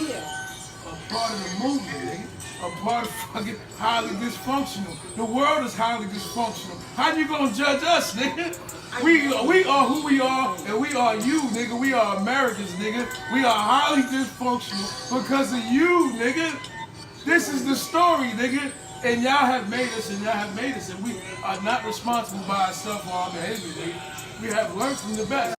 Yeah. A part of the movement, nigga. A part of fucking highly dysfunctional. The world is highly dysfunctional. How you gonna judge us, nigga? I We are who we are, know. and we are you, nigga. We are Americans, nigga. We are highly dysfunctional because of you, nigga. This is the story, nigga. And y'all have made us, and y'all have made us, and we are not responsible by ourselves for our behavior, nigga. We have learned from the best.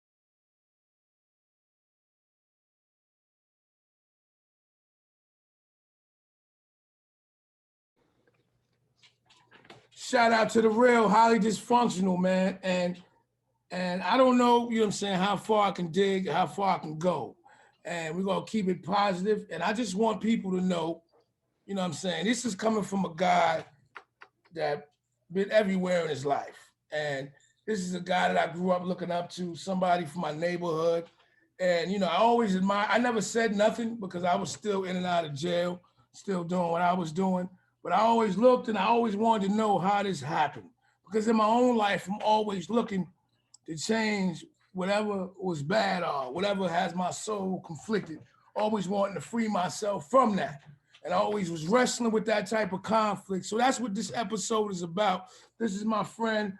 Shout out to the real, highly dysfunctional, man. And I don't know, you know what I'm saying, how far I can dig, how far I can go. And we're gonna keep it positive. And I just want people to know, you know what I'm saying, this is coming from a guy that been everywhere in his life. And this is a guy that I grew up looking up to, somebody from my neighborhood. And I always admire, I never said nothing because I was still in and out of jail, still doing what I was doing. But I always looked and I always wanted to know how this happened. Because in my own life, I'm always looking to change whatever was bad or whatever has my soul conflicted, always wanting to free myself from that. And I always was wrestling with that type of conflict. So that's what this episode is about. This is my friend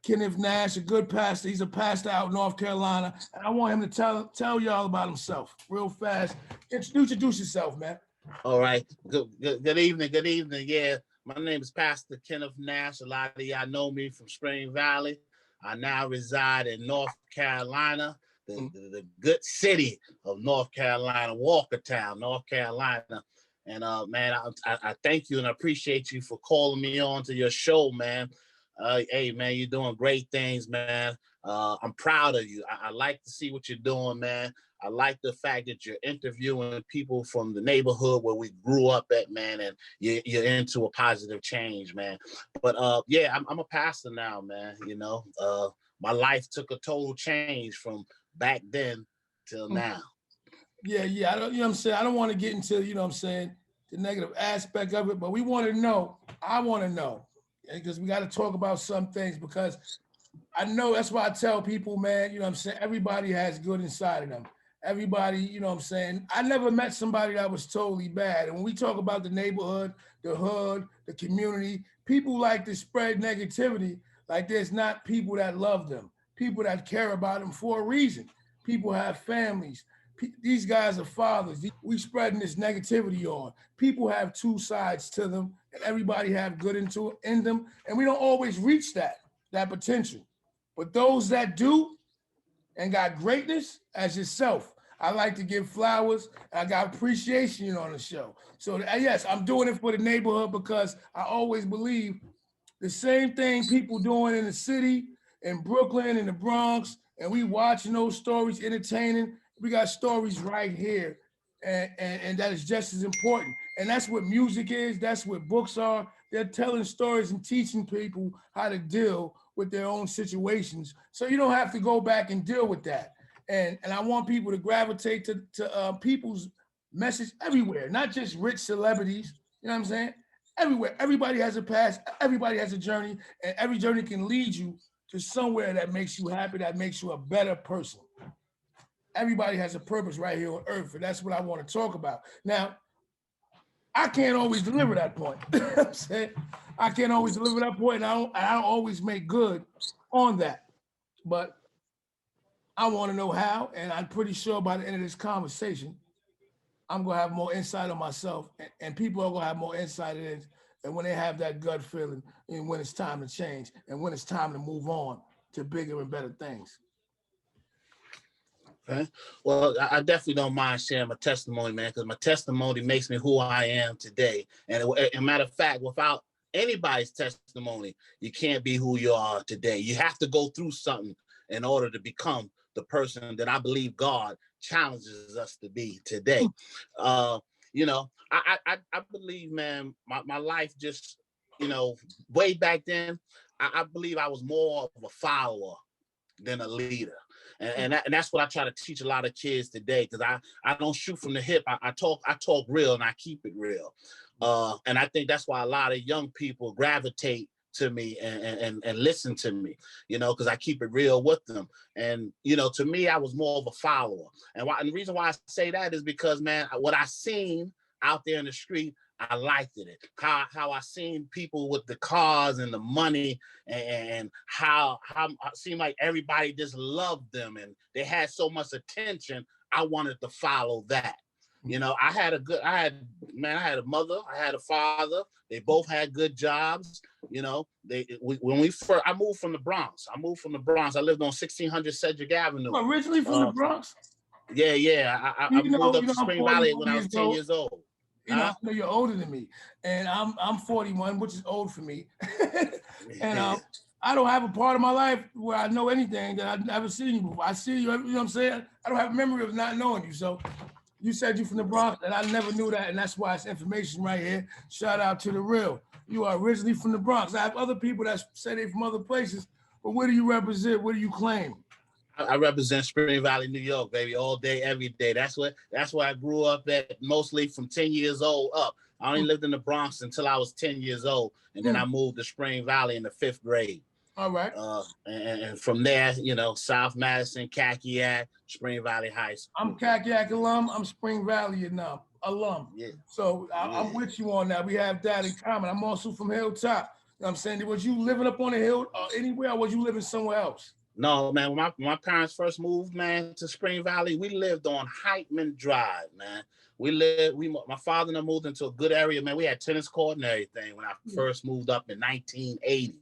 Kenneth Nash, a good pastor. He's a pastor out in North Carolina. And I want him to tell y'all about himself real fast. Introduce yourself, man. All right. Good evening. Good evening. Yeah. My name is Pastor Kenneth Nash. A lot of y'all know me from Spring Valley. I now reside in North Carolina, the good city of North Carolina, Walkertown, North Carolina. And man, I thank you and I appreciate you for calling me on to your show, man. Hey, man, you're doing great things, man. I'm proud of you. I like to see what you're doing, man. I like the fact that you're interviewing people from the neighborhood where we grew up at, man, and you're into a positive change, man. But yeah, I'm a pastor now, man. My life took a total change from back then till now. Yeah. I don't, you know what I'm saying? I don't want to get into, you know what I'm saying, the negative aspect of it, but we want to know. I want to know. Because we got to talk about some things because I know that's why I tell people, man, you know what I'm saying? Everybody has good inside of them. Everybody, you know what I'm saying? I never met somebody that was totally bad. And when we talk about the neighborhood, the hood, the community, people like to spread negativity like there's not people that love them, people that care about them for a reason. People have families. These guys are fathers. We spreading this negativity on. People have two sides to them, and everybody have good in them, and we don't always reach that potential. But those that do and got greatness, as yourself, I like to give flowers. I got appreciation on the show. So yes, I'm doing it for the neighborhood because I always believe the same thing people doing in the city, in Brooklyn, in the Bronx, and we watching those stories, entertaining. We got stories right here, and that is just as important. And that's what music is. That's what books are. They're telling stories and teaching people how to deal with their own situations, so you don't have to go back and deal with that. And I want people to gravitate to people's message everywhere, not just rich celebrities. You know what I'm saying? Everywhere. Everybody has a past, everybody has a journey, and every journey can lead you to somewhere that makes you happy, that makes you a better person. Everybody has a purpose right here on earth, and that's what I want to talk about. Now, I can't always deliver that point. You know what I'm saying? I can't always deliver that point, and I don't always make good on that. But I want to know how, and I'm pretty sure by the end of this conversation, I'm gonna have more insight on myself, and people are gonna have more insight in it. And when they have that gut feeling, and when it's time to change, and when it's time to move on to bigger and better things. Okay. Well, I definitely don't mind sharing my testimony, man, because my testimony makes me who I am today. And a matter of fact, without anybody's testimony, you can't be who you are today. You have to go through something in order to become the person that I believe God challenges us to be today. Uh, I believe, man, my life just, way back then, I believe I was more of a follower than a leader. And that's what I try to teach a lot of kids today, because I don't shoot from the hip. I talk real and I keep it real. And I think that's why a lot of young people gravitate to me and listen to me, you know, because I keep it real with them. And, you know, to me, I was more of a follower. And the reason why I say that is because, man, what I seen out there in the street, I liked it. How I seen people with the cars and the money, and how it seemed like everybody just loved them and they had so much attention. I wanted to follow that. You know, I had a mother, I had a father. They both had good jobs. You know, I moved from the Bronx. I lived on 1600 Cedric Avenue. Originally from the Bronx? Yeah. I moved up to Spring Valley when I was 10 years old. You know, I know you're older than me, and I'm 41, which is old for me. And I don't have a part of my life where I know anything that I've never seen you before. I see you, you know what I'm saying? I don't have a memory of not knowing you. So you said you're from the Bronx, and I never knew that, and that's why it's information right here. Shout out to the real. You are originally from the Bronx. I have other people that say they're from other places, but where do you represent? What do you claim? I represent Spring Valley, New York, baby, all day, every day. That's where I grew up at, mostly from 10 years old up. I only lived in the Bronx until I was 10 years old, and then I moved to Spring Valley in the 5th grade. All right. And from there, you know, South Madison, Kakiak, Spring Valley High School. I'm Kakiak alum. I'm Spring Valley alum. Yeah. So I'm with you on that. We have that in common. I'm also from Hilltop. You know what I'm saying? Was you living up on the hill anywhere, or was you living somewhere else? No, man. When my parents first moved, man, to Spring Valley, we lived on Heitman Drive, man. My father and I moved into a good area, man. We had tennis court and everything when I first moved up in 1980.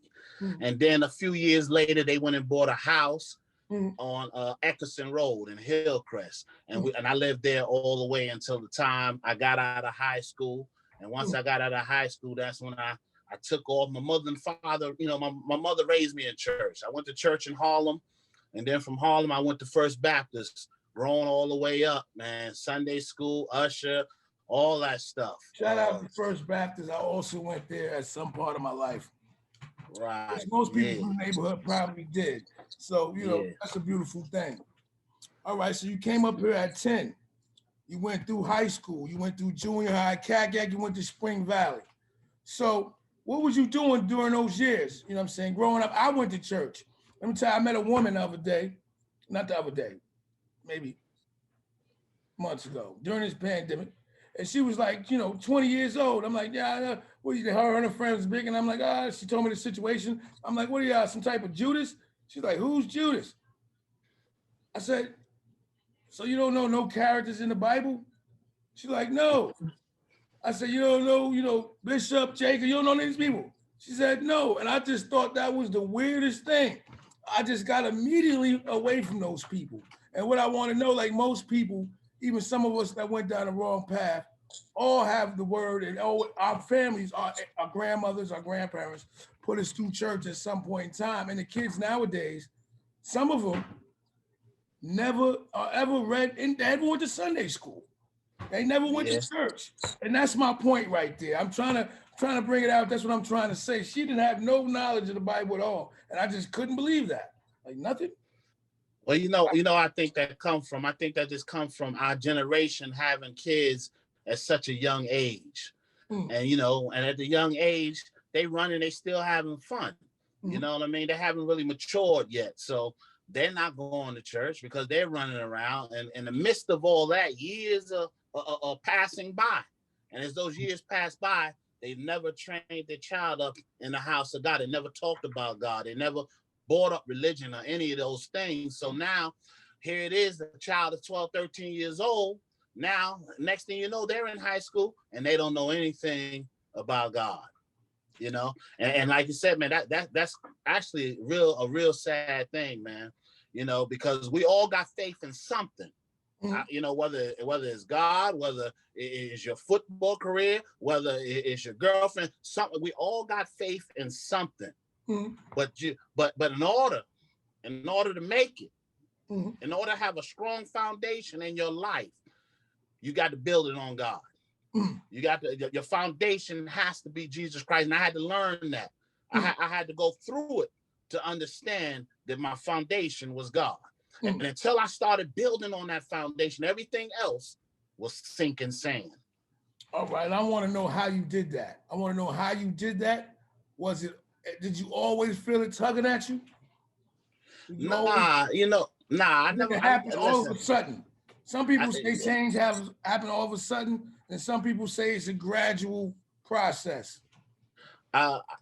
And then a few years later, they went and bought a house on Eckerson Road in Hillcrest. And I lived there all the way until the time I got out of high school. And once I got out of high school, that's when I took off. My mother and father, you know, my mother raised me in church. I went to church in Harlem. And then from Harlem, I went to First Baptist, growing all the way up, man. Sunday school, usher, all that stuff. Shout out to First Baptist. I also went there at some part of my life. Right. Which most people from the neighborhood probably did. So, you know, that's a beautiful thing. All right, so you came up here at 10. You went through high school. You went through junior high, Kakiak. You went to Spring Valley. So what was you doing during those years? You know what I'm saying? Growing up, I went to church. Let me tell you, I met a woman the other day. Not the other day. Maybe months ago during this pandemic. And she was like, you know, 20 years old. I'm like, yeah, what her and her friends was big. And I'm like, she told me the situation. I'm like, what are y'all, some type of Judas? She's like, who's Judas? I said, so you don't know no characters in the Bible? She's like, no. I said, you don't know, you know, Bishop, Jacob, you don't know these people? She said, no. And I just thought that was the weirdest thing. I just got immediately away from those people. And what I want to know, like most people, even some of us that went down the wrong path, all have the word, and all our families, our grandmothers, our grandparents put us through church at some point in time. And the kids nowadays, some of them never ever read, and they never went to Sunday school. They never went to church. And that's my point right there. I'm trying to bring it out. That's what I'm trying to say. She didn't have no knowledge of the Bible at all. And I just couldn't believe that. Like nothing. Well, you know, I think that just comes from our generation having kids at such a young age. And, you know, and at the young age, they run and they still having fun. You know what I mean? They haven't really matured yet. So they're not going to church because they're running around. And in the midst of all that, years are passing by. And as those years pass by, they never trained their child up in the house of God. They never talked about God. They never brought up religion or any of those things. So now here it is, the child is 12, 13 years old. Now, next thing you know, they're in high school and they don't know anything about God, you know? And like you said, man, that's actually a real sad thing, man, you know, because we all got faith in something. You know, whether it's God, whether it is your football career, whether it's your girlfriend, something, we all got faith in something. But in order to make it, in order to have a strong foundation in your life, you got to build it on God. You got to, your foundation has to be Jesus Christ. And I had to learn that. I had to go through it to understand that my foundation was God. And until I started building on that foundation, everything else was sinking sand. All right. I want to know how you did that. Was it Did you always feel it tugging at you? Did you always? Nah, I Did never. it happen all of Listen. a sudden? Some people I, say change happen all of a sudden, and some people say it's a gradual process.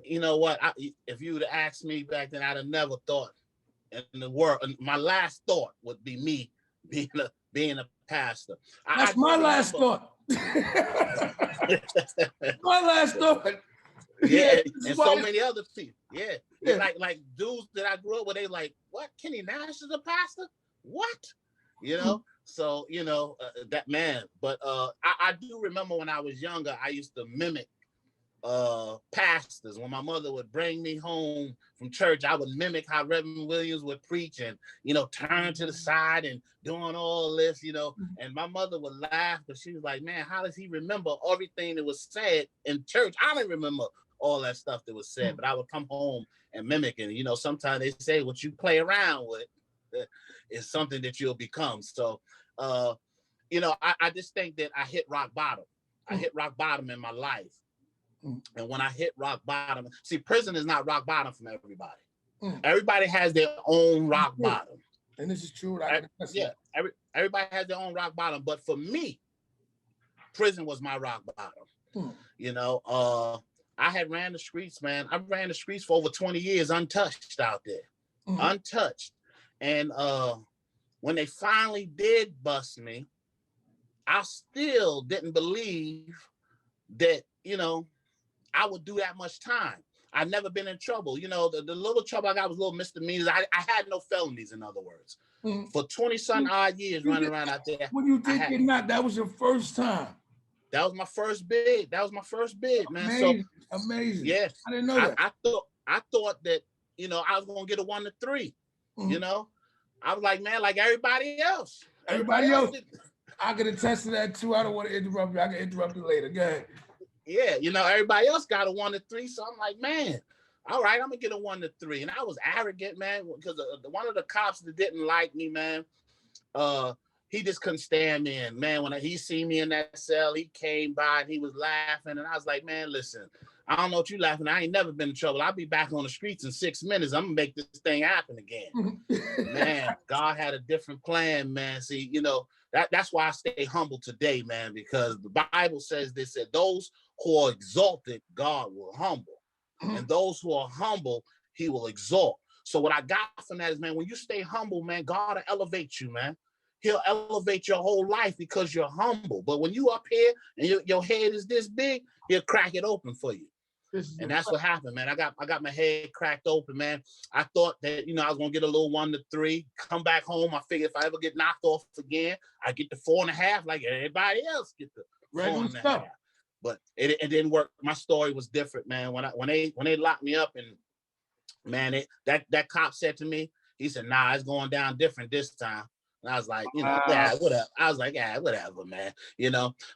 you know what? If you would have asked me back then, I'd have never thought in the world. And my last thought would be me being a pastor. I That's do my last remember. thought. My last thought. Yeah, this is and why so it's- many other people. Yeah, Yeah. like dudes that I grew up with, they like, what? Kenny Nash is a pastor? What? You Mm. know. So that man. But I do remember when I was younger, I used to mimic pastors. When my mother would bring me home from church, I would mimic how Reverend Williams would preach and turn to the side and doing all this, and my mother would laugh, but she was like, man, how does he remember everything that was said in church? I didn't remember all that stuff that was said, but I would come home and mimic it. Sometimes they say what you play around with is something that you'll become. So I just think that I hit rock bottom. I hit rock bottom in my life. And when I hit rock bottom, see, prison is not rock bottom from everybody. Everybody has their own rock bottom. And this is true. Everybody has their own rock bottom. But for me, prison was my rock bottom. I had ran the streets, man. I ran the streets for over 20 years untouched out there. Untouched. And when they finally did bust me, I still didn't believe that, I would do that much time. I've never been in trouble. The little trouble I got was little misdemeanors. I had no felonies, in other words. For 20-some odd years running around out there. When you think you're not, that was your first time. That was my first bid. Man. Amazing. Amazing. Yeah. I didn't know that. I thought that, I was gonna get a 1 to 3. I was like, man, like everybody else. Everybody else. I can attest to that too. I don't want to interrupt you. I can interrupt you later. Go ahead. Yeah, everybody else got a 1 to 3. So I'm like, man, all right, I'm gonna get a 1 to 3. And I was arrogant, man, because one of the cops that didn't like me, man, he just couldn't stand me. And man, when he seen me in that cell, he came by and he was laughing. And I was like, man, listen, I don't know what you laughing at. I ain't never been in trouble. I'll be back on the streets in 6 minutes. I'm gonna make this thing happen again. Man, God had a different plan, man. See, that's why I stay humble today, man, because the Bible says this, that those who are exalted, God will humble. And those who are humble, he will exalt. So what I got from that is, man, when you stay humble, man, God will elevate you, man. He'll elevate your whole life because you're humble. But when you up here and your head is this big, he'll crack it open for you. And that's what happened, man. I got my head cracked open, man. I thought that, I was gonna get a little 1 to 3, come back home. I figured if I ever get knocked off again, I get the 4.5, like everybody else get the 4.5. But it didn't work. My story was different, man. When they locked me up, and man, that cop said to me, he said, nah, it's going down different this time. And I was like, yeah, whatever. I was like, yeah, whatever, man.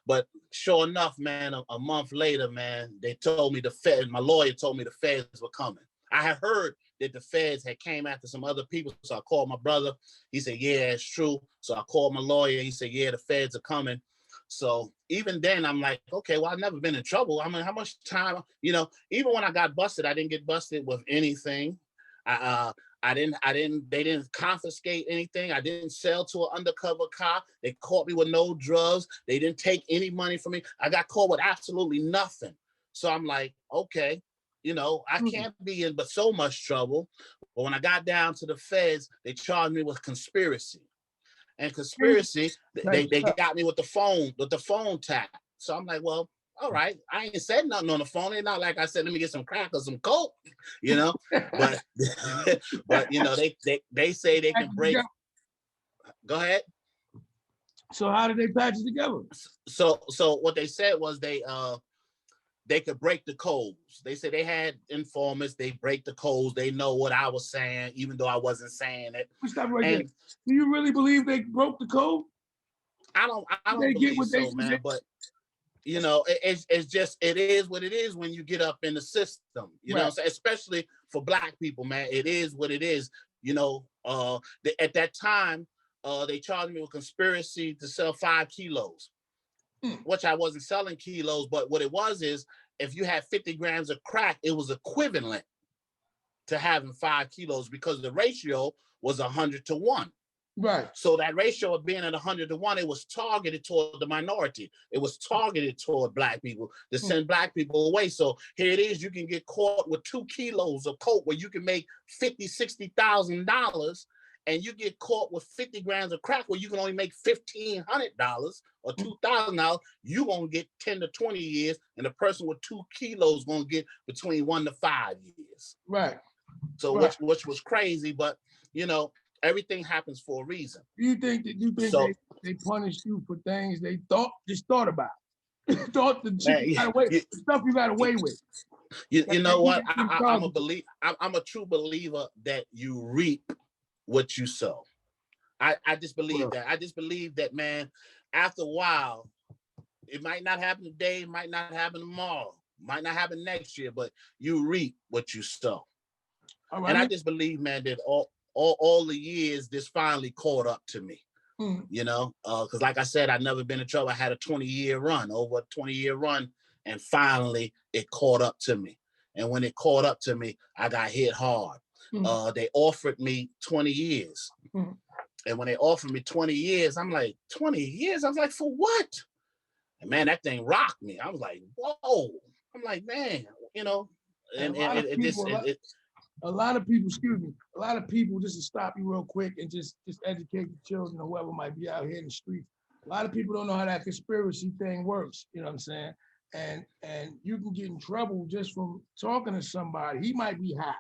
But sure enough, man, a month later, man, they told me my lawyer told me the feds were coming. I had heard that the feds had came after some other people. So I called my brother. He said, yeah, it's true. So I called my lawyer. He said, yeah, the feds are coming. So even then I'm like, okay, well, I've never been in trouble. I mean, how much time, even when I got busted, I didn't get busted with anything. They didn't confiscate anything. I didn't sell to an undercover cop. They caught me with no drugs. They didn't take any money from me. I got caught with absolutely nothing. So I'm like, okay, I can't be in but so much trouble. But when I got down to the feds, they charged me with conspiracy. And conspiracy, they got me with the phone tap. So I'm like, well, all right, I ain't said nothing on the phone. It's not like I said, let me get some crack or some coke, but they say they can break. Go ahead. So how did they patch it together? So what they said was they could break the codes. They said they had informants. They break the codes. They know what I was saying, even though I wasn't saying it. Stop right there. Do you really believe they broke the code? I don't believe so, man. But it's just, it is what it is when you get up in the system. You know what I'm saying? Especially for Black people, man. It is what it is. At that time, they charged me with conspiracy to sell 5 kilos. Which I wasn't selling kilos, but what it was is if you had 50 grams of crack, it was equivalent to having 5 kilos because the ratio was 100 to 1. Right. So that ratio of being at 100 to 1, it was targeted toward the minority. It was targeted toward Black people to send Black people away. So here it is, you can get caught with 2 kilos of coke where you can make $50,000, $60,000, and you get caught with 50 grams of crack where you can only make $1,500 or $2,000. You're gonna get 10 to 20 years, and the person with 2 kilos gonna get between 1 to 5 years. Right. So Right. which was crazy, but you know, everything happens for a reason. Do you think So- they punished you for things they just thought about? Thought the shit Man, you got away, the stuff you got away with. You know what? I'm a trouble. I'm a true believer that you reap what you sow. I just believe Well- that. I just believe that, man, after a while, it might not happen today, it might not happen tomorrow, might not happen next year, but you reap what you sow. All right. And I just believe, man, that all the years this finally caught up to me. You know, because like I said, I've never been in trouble. I had a 20-year run, over a 20-year run, and finally it caught up to me. And when it caught up to me, I got hit hard. They offered me 20 years. And when they offered me 20 years, I'm like, 20 years? I was like, for what? And man, that thing rocked me. I was like, whoa. I'm like, man, you know, and a lot of people, excuse me, a lot of people, just to stop you real quick and just educate the children or whoever might be out here in the streets. A lot of people don't know how that conspiracy thing works. You know what I'm saying? And you can get in trouble just from talking to somebody. He might be high.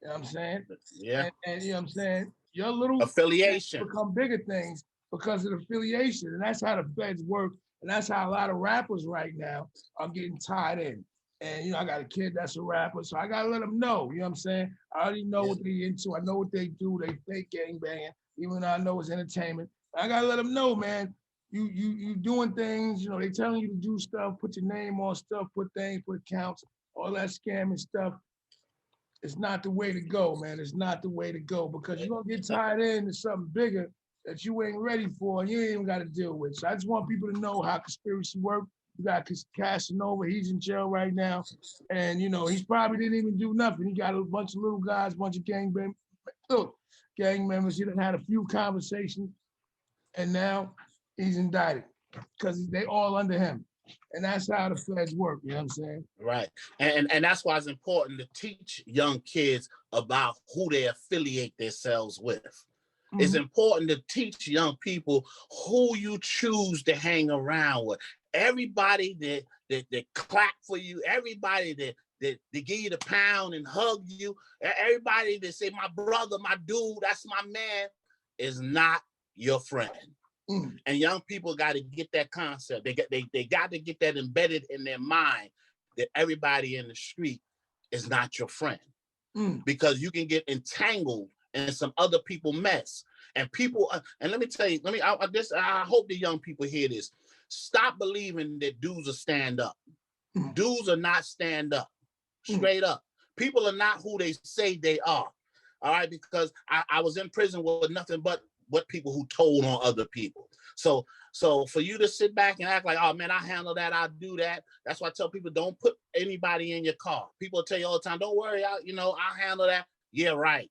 You know what I'm saying? Yeah. And you know what I'm saying? Your little affiliation become bigger things because of the affiliation. And that's how the feds work. And that's how a lot of rappers right now are getting tied in. And, you know, I got a kid that's a rapper, so I got to let them know, you know what I'm saying? I already know what they into. I know what they do. They fake gangbanging, even though I know it's entertainment. I got to let them know, man, you doing things, you know, they telling you to do stuff, put your name on stuff, put things, put accounts, all that scamming stuff. It's not the way to go, man. It's not the way to go because you're going to get tied into something bigger that you ain't ready for and you ain't even got to deal with. So I just want people to know how conspiracy works. You got Casanova, he's in jail right now. And, you know, he's probably didn't even do nothing. He got a bunch of little guys, bunch of gang members. He done had a few conversations and now he's indicted because they all under him. And that's how the feds work, you know what I'm saying? Right. And that's why it's important to teach young kids about who they affiliate themselves with. It's important to teach young people who you choose to hang around with. Everybody that clap for you, everybody that give you the pound and hug you, everybody that say, my brother, my dude, that's my man, is not your friend. And young people got to get that concept. They got to get that embedded in their mind that everybody in the street is not your friend. Because you can get entangled in some other people mess. And people, and let me tell you, I hope the young people hear this. Stop believing that dudes will stand up. Dudes are not stand up, straight up. People are not who they say they are. All right, because I was in prison with nothing but people who told on other people. So for you to sit back and act like, oh man, I handle that, I do that. That's why I tell people, don't put anybody in your car. People tell you all the time, don't worry, I handle that. Yeah, right.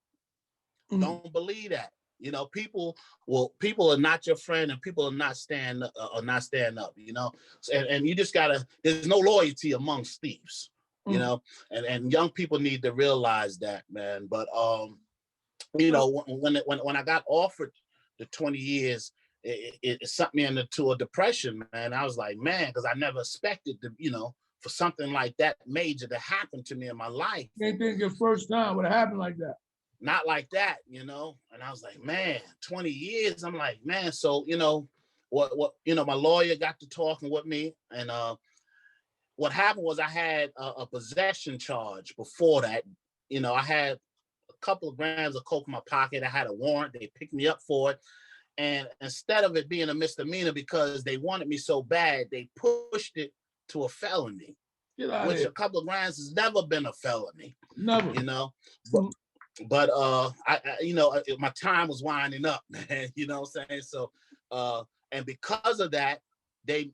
Don't believe that. You know, people are not your friend, and people are not stand up. You know, and you just gotta. There's no loyalty amongst thieves. You know, and young people need to realize that, man. But you know, when I got offered the 20 years, it sent me into a depression, man. I was like, man, because I never expected to, you know, for something like that major to happen to me in my life. You didn't think your first time would have happened like that. Not like that, you know. And I was like, man, 20 years. I'm like, man. So, you know, what, you know, my lawyer got to talking with me. And what happened was I had a possession charge before that. You know, I had a couple of grams of coke in my pocket. I had a warrant. They picked me up for it. And instead of it being a misdemeanor because they wanted me so bad, they pushed it to a felony, which a couple of grams has never been a felony. Never. You know, but I you know, my time was winding up, man. You know what I'm saying? So and because of that, they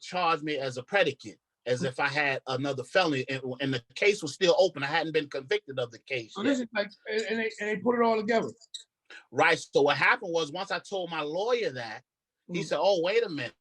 charged me as a predicate. as if I had another felony, and the case was still open. I hadn't been convicted of the case So yet. this is like, and they put it all together. Right. So what happened was, once I told my lawyer that, he said, "Oh, wait a minute."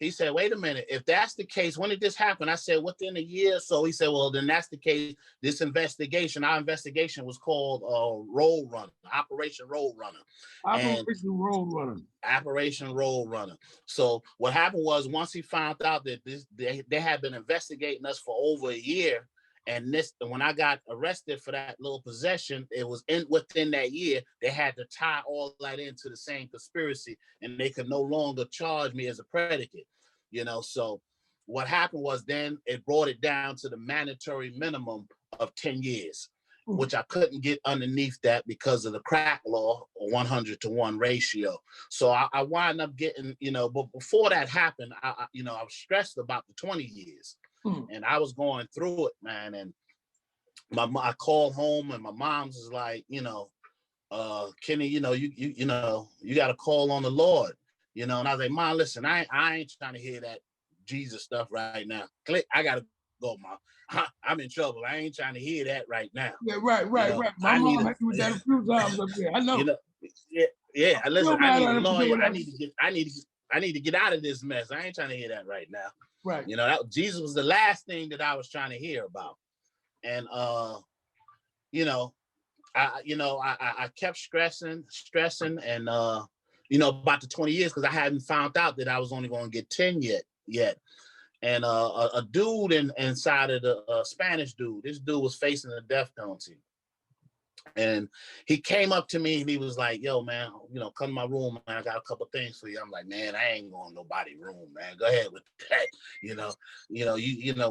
He said, "Wait a minute. If that's the case, when did this happen?" I said, "Within a year." So he said, "Well, then that's the case. This investigation, our investigation was called Road Runner, Operation Road Runner." Operation Road Runner. Operation Road Runner. So what happened was, once he found out that they had been investigating us for over a year, and when I got arrested for that little possession, it was within that year, they had to tie all that into the same conspiracy, and they could no longer charge me as a predicate. So what happened was, then it brought it down to the mandatory minimum of 10 years, which I couldn't get underneath that because of the crack law, 100-to-1 ratio. So I wound up getting, but before that happened, I was stressed about the 20 years. And I was going through it, man. And I called home, and my mom's is like, Kenny, you got to call on the Lord, And I was like, Mom, listen, I ain't trying to hear that Jesus stuff right now. Click, I gotta go, Mom. I'm in trouble. I ain't trying to hear that right now. Yeah, right. My mom had to do that a few times up there. I know. Yeah. Listen, I need a lawyer. I need to get out of this mess. I ain't trying to hear that right now. Right. Jesus was the last thing that I was trying to hear about. And I kept stressing and about the 20 years, because I hadn't found out that I was only going to get 10 yet. And a dude inside of the Spanish dude, this dude was facing the death penalty. And he came up to me and he was like, "Yo, man, come to my room, man. I got a couple things for you." I'm like, "Man, I ain't going to nobody's room, man. Go ahead with that."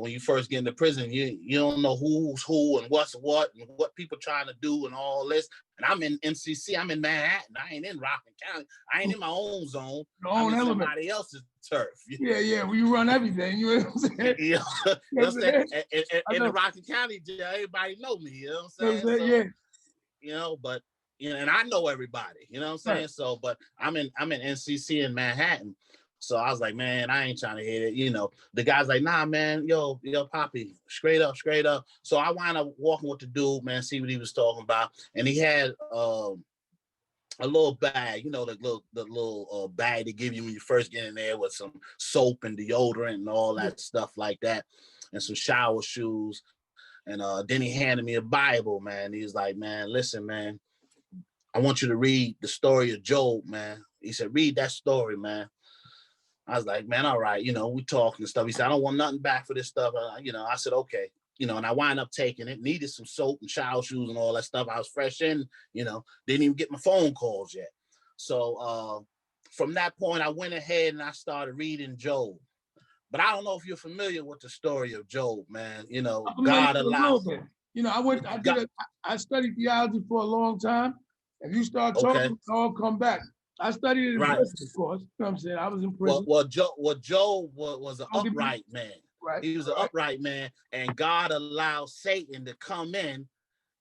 When you first get into prison, you don't know who's who and what's what and what people trying to do and all this. And I'm in MCC, I'm in Manhattan. I ain't in Rockland County. I ain't in my own zone. I'm in somebody else's turf. Yeah. Well, you run everything. You know what I'm saying? In the Rockland County jail, everybody know me. You know what I'm saying? But and I know everybody. You know what I'm saying? Right. So, but I'm in NCC in Manhattan. So I was like, man, I ain't trying to hear it. The guy's like, "Nah, man, yo, Poppy, straight up. So I wound up walking with the dude, man, see what he was talking about. And he had a little bag, the little bag they give you when you first get in there, with some soap and deodorant and all that stuff like that, and some shower shoes. And then he handed me a Bible, man. He was like, "Man, listen, man, I want you to read the story of Job, man." He said, "Read that story, man." I was like, "Man, all right, we talking and stuff." He said, "I don't want nothing back for this stuff." I said, "Okay." And I wind up taking it, needed some soap and shower shoes and all that stuff. I was fresh in, didn't even get my phone calls yet. So from that point, I went ahead and I started reading Job. But I don't know if you're familiar with the story of Job, man. God allowed. I studied theology for a long time. If you start talking, I'll come back. I studied it in prison, of course. You know what I'm saying? I was in prison. Job was an upright man. Right. He was an upright man, and God allowed Satan to come in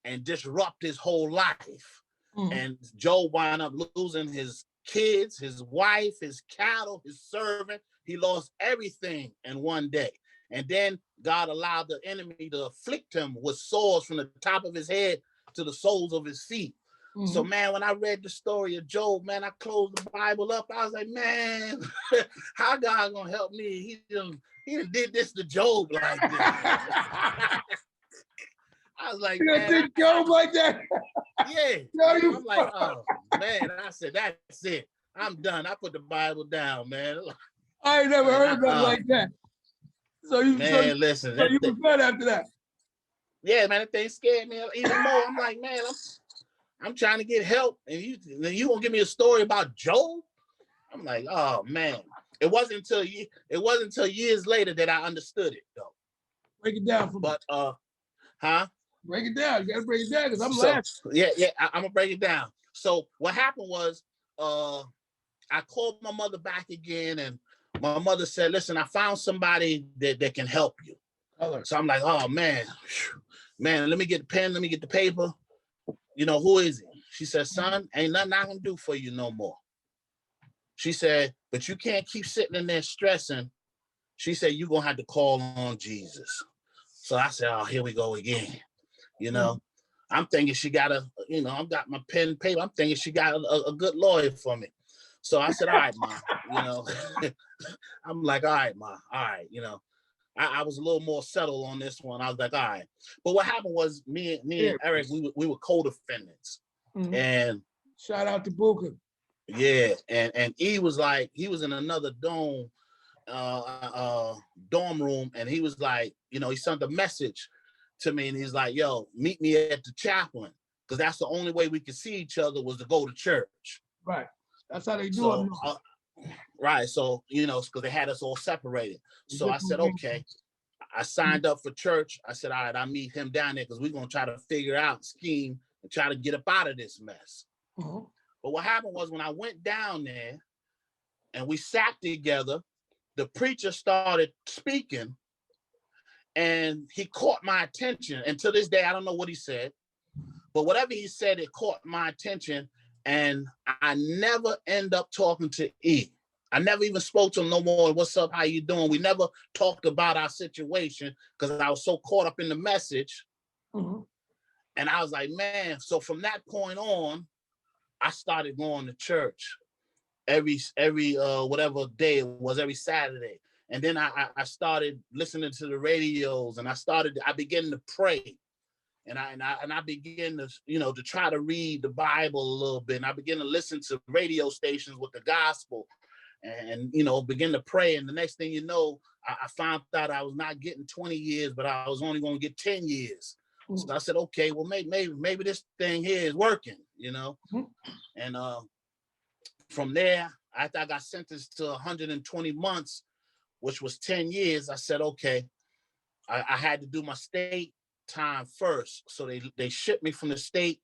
and disrupt his whole life. Mm-hmm. And Job wound up losing his kids, his wife, his cattle, his servant. He lost everything in one day. And then God allowed the enemy to afflict him with sores from the top of his head to the soles of his feet. Mm-hmm. So, man, when I read the story of Job, man, I closed the Bible up. I was like, man, how God gonna help me? He done did this to Job like this. I was like, man, did Job like that? Yeah. I'm like, oh, man. I said, that's it. I'm done. I put the Bible down, man. I ain't never heard of that like that. So you listen. So you was good after that. Yeah, man, that thing scared me even more. I'm like, man, I'm trying to get help, and you gonna give me a story about Job? I'm like, oh man. It wasn't until years later that I understood it, though. Break it down for me. But break it down. You gotta break it down because I'm laughing. Yeah, I'm gonna break it down. So what happened was, I called my mother back again, and my mother said, "Listen, I found somebody that can help you." So I'm like, "Oh man, let me get the pen, let me get the paper. Who is it?" She said, "Son, ain't nothing I can do for you no more." She said, "But you can't keep sitting in there stressing." She said, you're going to have to call on Jesus. So I said, oh, here we go again. You know, I'm thinking she got I've got my pen and paper. I'm thinking she got a good lawyer for me. So I said, all right, Ma, I'm like, all right, Ma, all right, I was a little more settled on this one. I was like, all right. But what happened was me and Eric, we were co-defendants. Mhm. And Shout out to Booker. yeah, and he was like, he was in another dorm room, and he was like, he sent a message to me, and he's like, yo, meet me at the chaplain, because that's the only way we could see each other was to go to church. Right. That's how they do So, it. right. So, because they had us all separated. So I said, okay. I signed up for church. I said, all right, I'll meet him down there because we're going to try to figure out, scheme, and try to get up out of this mess. Mm-hmm. But what happened was when I went down there and we sat together, the preacher started speaking and he caught my attention. And to this day, I don't know what he said, but whatever he said, it caught my attention. And I never end up talking to E. I never even spoke to him no more. What's up? How you doing? We never talked about our situation because I was so caught up in the message. Mm-hmm. And I was like, man, so from that point on, I started going to church every whatever day it was, every Saturday. And then I started listening to the radios, and I began to pray. And I began to, to try to read the Bible a little bit. And I began to listen to radio stations with the gospel and begin to pray. And the next thing you know, I found out I was not getting 20 years, but I was only going to get 10 years. So I said, okay, well, maybe this thing here is working, And from there, after I got sentenced to 120 months, which was 10 years, I said, okay, I had to do my state time first. So they shipped me from the state,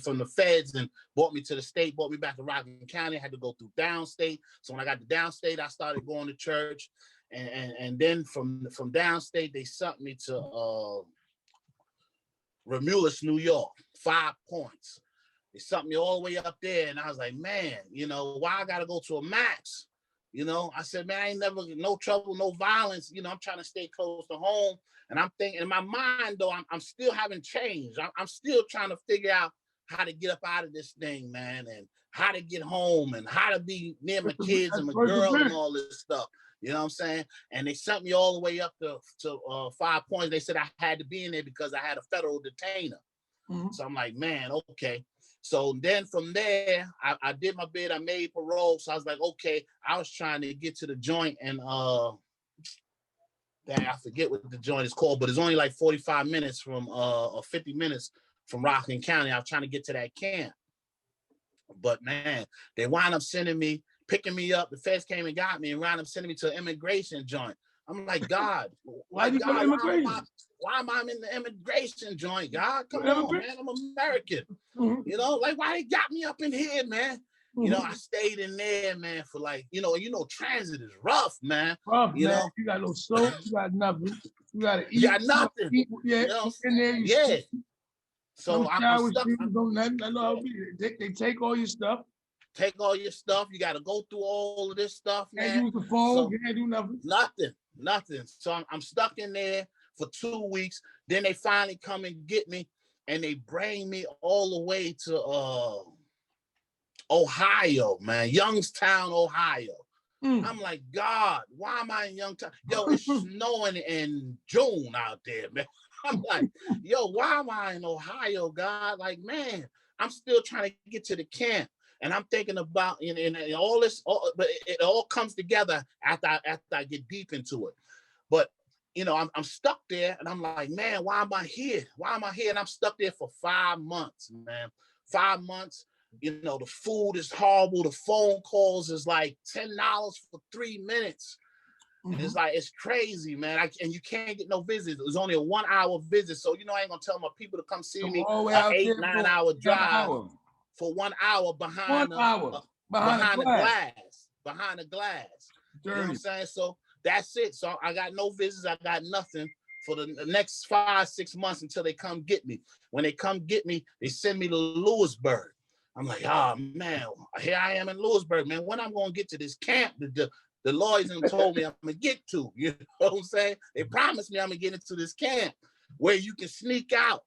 from the feds, and brought me to the state, brought me back to Rockland County. I had to go through downstate. So when I got to downstate, I started going to church. And then from downstate, they sent me to Romulus, New York, 5 Points. They sent me all the way up there. And I was like, man, why I got to go to a max? I said, man, I ain't never, no trouble, no violence. I'm trying to stay close to home. And I'm thinking in my mind, though, I'm still having change. I'm still trying to figure out how to get up out of this thing, man, and how to get home and how to be near my kids and my girl and all this stuff. You know what I'm saying? And they sent me all the way up to 5 Points. They said I had to be in there because I had a federal detainer. Mm-hmm. So I'm like, man, okay. So then from there, I did my bid. I made parole. So I was like, okay, I was trying to get to the joint and I forget what the joint is called, but it's only like 45 minutes from or 50 minutes from Rockland County. I was trying to get to that camp. But man, they wound up picking me up. The feds came and got me and wound up sending me to an immigration joint. I'm like, God, why am I in the immigration joint, God? Come on, man, I'm American. Mm-hmm. Like, why they got me up in here, man? Mm-hmm. I stayed in there, man, for like, transit is rough, man. Rough, man. You got no soap, you got nothing. You got to eat. You got nothing. In there, yeah. So I'm stuck. They take all your stuff. Take all your stuff. You got to go through all of this stuff, man. Can't use the phone. Can't do nothing. Nothing. So I'm stuck in there for 2 weeks. Then they finally come and get me, and they bring me all the way to Ohio, man, Youngstown, Ohio. I'm like, God, why am I in Youngstown? Yo, it's snowing in June out there, man. I'm like, yo, why am I in Ohio, God? Like, man, I'm still trying to get to the camp. And I'm thinking about and all this, but it all comes together after I get deep into it. But I'm stuck there, and I'm like, man, why am I here? Why am I here? And I'm stuck there for 5 months, man. 5 months. The food is horrible. The phone calls is like $10 for 3 minutes. Mm-hmm. It's like, it's crazy, man. And you can't get no visits. It was only a 1 hour visit. So, I ain't gonna tell my people to come see me an 8-9 hour drive for 1 hour behind the glass. You know what I'm saying? So that's it. So I got no visits. I got nothing for the next 5-6 months until they come get me. When they come get me, they send me to Lewisburg. I'm like, oh man, here I am in Lewisburg, man. When I'm gonna get to this camp, the the lawyers and told me I'm gonna get to. You know what I'm saying? They promised me I'm gonna get into this camp where you can sneak out.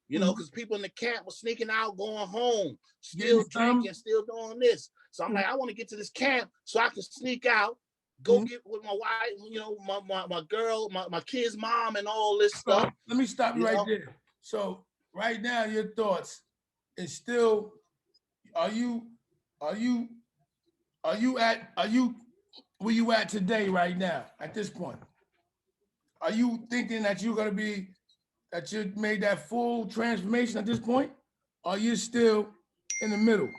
You know, because people in the camp were sneaking out, going home, still drinking, still doing this. So I'm like, I want to get to this camp so I can sneak out, go get with my wife, you know, my girl, my kid's mom, and all this stuff. Let me stop you right there. So right now, your thoughts is still, are you where you at today right now at this point? Are you thinking that you're gonna be that you made that full transformation at this point? Or are you still in the middle?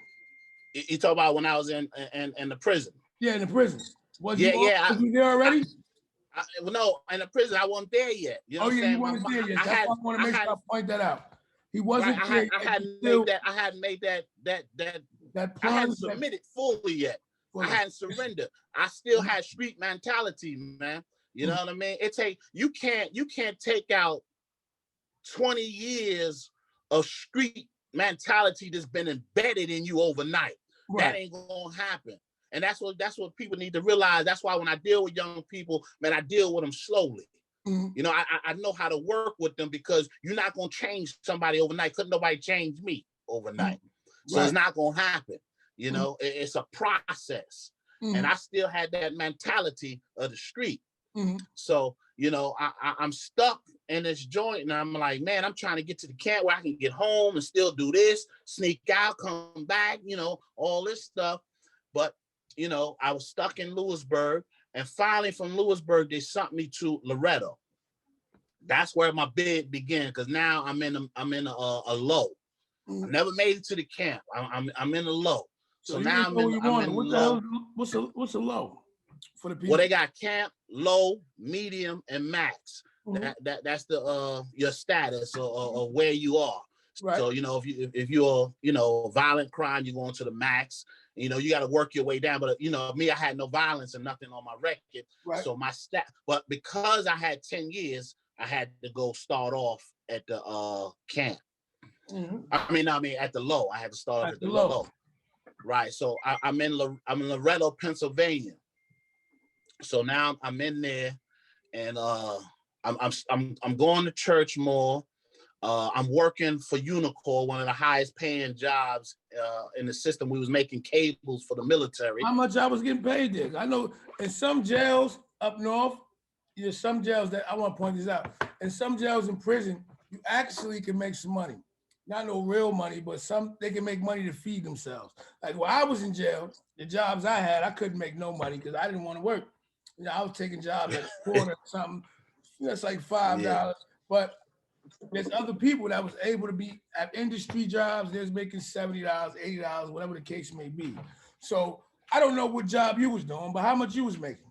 You talk about when I was in the prison. Yeah, in the prison. Was you there already? No, in the prison, I wasn't there yet. You know what I'm saying? You weren't there yet. That's why I want to make sure I point that out. He wasn't there. I hadn't made that I hadn't submitted fully yet. I hadn't surrendered. I still had street mentality, man. You know what I mean? You can't take out 20 years of street mentality that's been embedded in you overnight. Right. That ain't gonna happen. And that's what people need to realize. That's why when I deal with young people, man, I deal with them slowly. You know, I know how to work with them because you're not gonna change somebody overnight. Couldn't nobody change me overnight. So it's not gonna happen. You know, it's a process. And I still had that mentality of the street. So, you know, I'm stuck in this joint and I'm like, man, I'm trying to get to the camp where I can get home and still do this, sneak out, come back, you know, all this stuff. But, you know, I was stuck in Lewisburg, and finally from Lewisburg, they sent me to Loretto. That's where my bid began, because now I'm in a low. I never made it to the camp. I'm in a low. So now I'm in low. What's a low for the people? Well, they got camp, low, medium, and max. That's the your status or where you are. Right. So, you know, if you're, you know, violent crime, you're going to the max. You know, you got to work your way down. But, you know, me, I had no violence and nothing on my record. Right. So my but because I had 10 years, I had to go start off at the camp. I mean, at the low. I had to start at the low. Right. So I'm in Loretto, Pennsylvania. So now I'm in there, and I'm going to church more. I'm working for Unicor, one of the highest paying jobs in the system. We was making cables for the military. How much I was getting paid there? I know in some jails up north, there's some jails that I want to point this out. In some jails in prison, you actually can make some money. Not no real money, but they can make money to feed themselves. Like when I was in jail, the jobs I had, I couldn't make no money because I didn't want to work. You know, I was taking jobs at a quarter or something. That's like $5. Yeah. But there's other people that was able to be at industry jobs. There's making $70, $80, whatever the case may be. So I don't know what job you was doing, but how much you was making?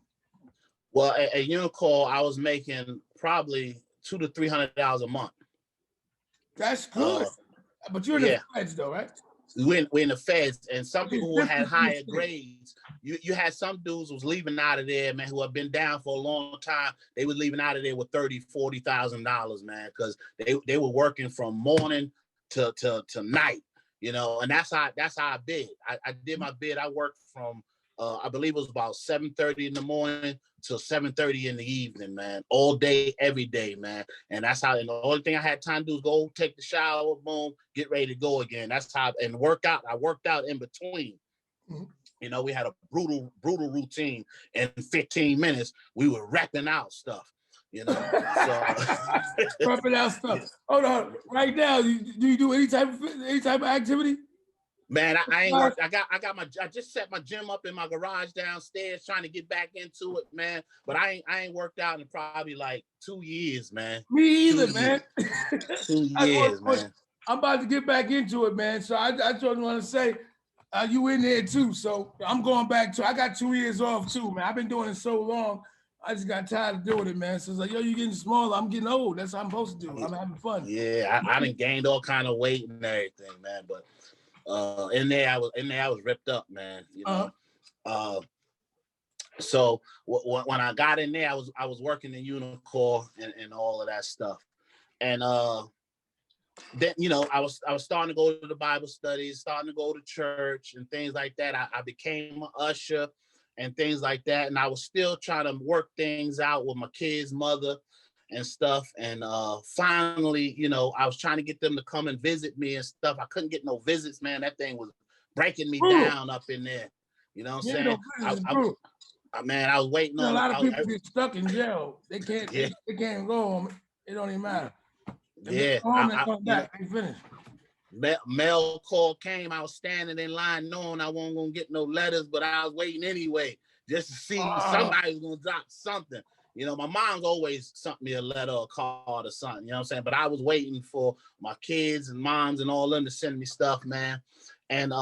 Well, at Unicor, I was making probably $200 to $300 a month. That's good. But you're in the feds though, right? We're in the feds, and some people who had higher grades, you had some dudes who was leaving out of there, man, who have been down for a long time. They were leaving out of there with $30,000, $40,000, man, because they were working from morning to night, you know, and that's how I bid. I did my bid. I worked from I believe it was about 7:30 in the morning till 7:30 in the evening, man, all day, every day, man. And that's how, and the only thing I had time to do is go take the shower, boom, get ready to go again. That's how, and work out. I worked out in between. You know, we had a brutal routine. In 15 minutes, we were rapping out stuff, you know. So rapping out stuff. Hold on. Right now, do you do any type of activity? Man, I ain't worked. I just set my gym up in my garage downstairs, trying to get back into it, man. But I ain't worked out in probably like 2 years, man. Me either, man. 2 years, man. I'm about to get back into it, man. So I just want to say, you in there too. So I'm going back to. I got 2 years off too, man. I've been doing it so long. I just got tired of doing it, man. So it's like, yo, you getting smaller. I'm getting old. That's what I'm supposed to do. I'm having fun. Yeah, I done gained all kind of weight and everything, man. But in there I was ripped up, man. You know. So when I got in there, I was working in Unicor and all of that stuff, and then, you know, I was starting to go to the Bible studies, starting to go to church and things like that. I became an usher, and things like that. And I was still trying to work things out with my kid's mother and stuff. And finally, you know, I was trying to get them to come and visit me and stuff. I couldn't get no visits, man. That thing was breaking me down up in there. You know what I'm saying? Man, I was waiting on a lot of people get stuck in jail. They can't. They can't go home. It don't even matter. They come back. They finish. Mail call came. I was standing in line, knowing I wasn't gonna get no letters, but I was waiting anyway, just to see somebody was gonna drop something. You know, my mom's always sent me a letter or card or something. You know what I'm saying? But I was waiting for my kids and moms and all them to send me stuff, man. And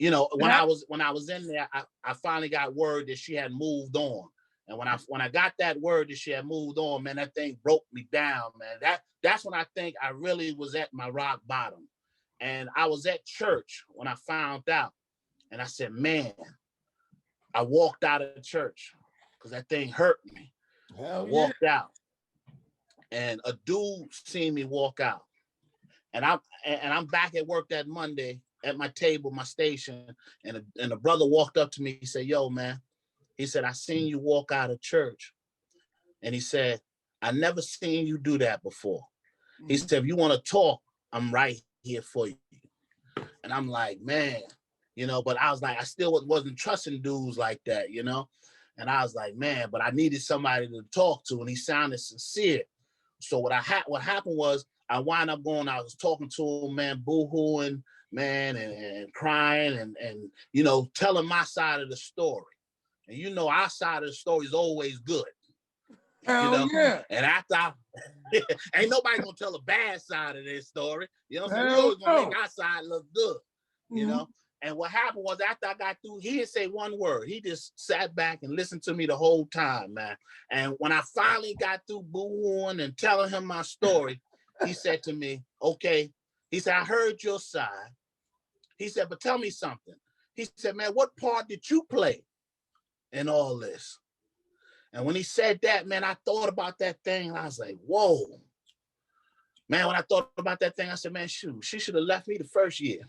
you know, when I was in there, I finally got word that she had moved on. And when I got that word that she had moved on, man, that thing broke me down, man. That's when I think I really was at my rock bottom. And I was at church when I found out. And I said, man, I walked out of the church because that thing hurt me. I walked out. And a dude seen me walk out. And I'm back at work that Monday at my table, my station, and a brother walked up to me. He said, yo, man, he said, I seen you walk out of church. And he said, I never seen you do that before. He said, if you want to talk, I'm right here for you. And I'm like, man, you know, but I was like, I still wasn't trusting dudes like that, you know? And I was like, man, but I needed somebody to talk to, and he sounded sincere. So what happened was I wound up going, I was talking to him, man, boo-hooing, man, and crying and, you know, telling my side of the story. And you know, our side of the story is always good. Hell, you know? Yeah. And after ain't nobody gonna tell a bad side of this story. You know what I'm saying? We always gonna make our side look good, you know? And what happened was after I got through, he didn't say one word. He just sat back and listened to me the whole time, man. And when I finally got through boo-hooing and telling him my story, he said to me, okay, he said, I heard your side. He said, but tell me something. He said, man, what part did you play in all this? And when he said that, man, I thought about that thing. And I was like, whoa. Man, when I thought about that thing, I said, man, shoot, she should have left me the first year.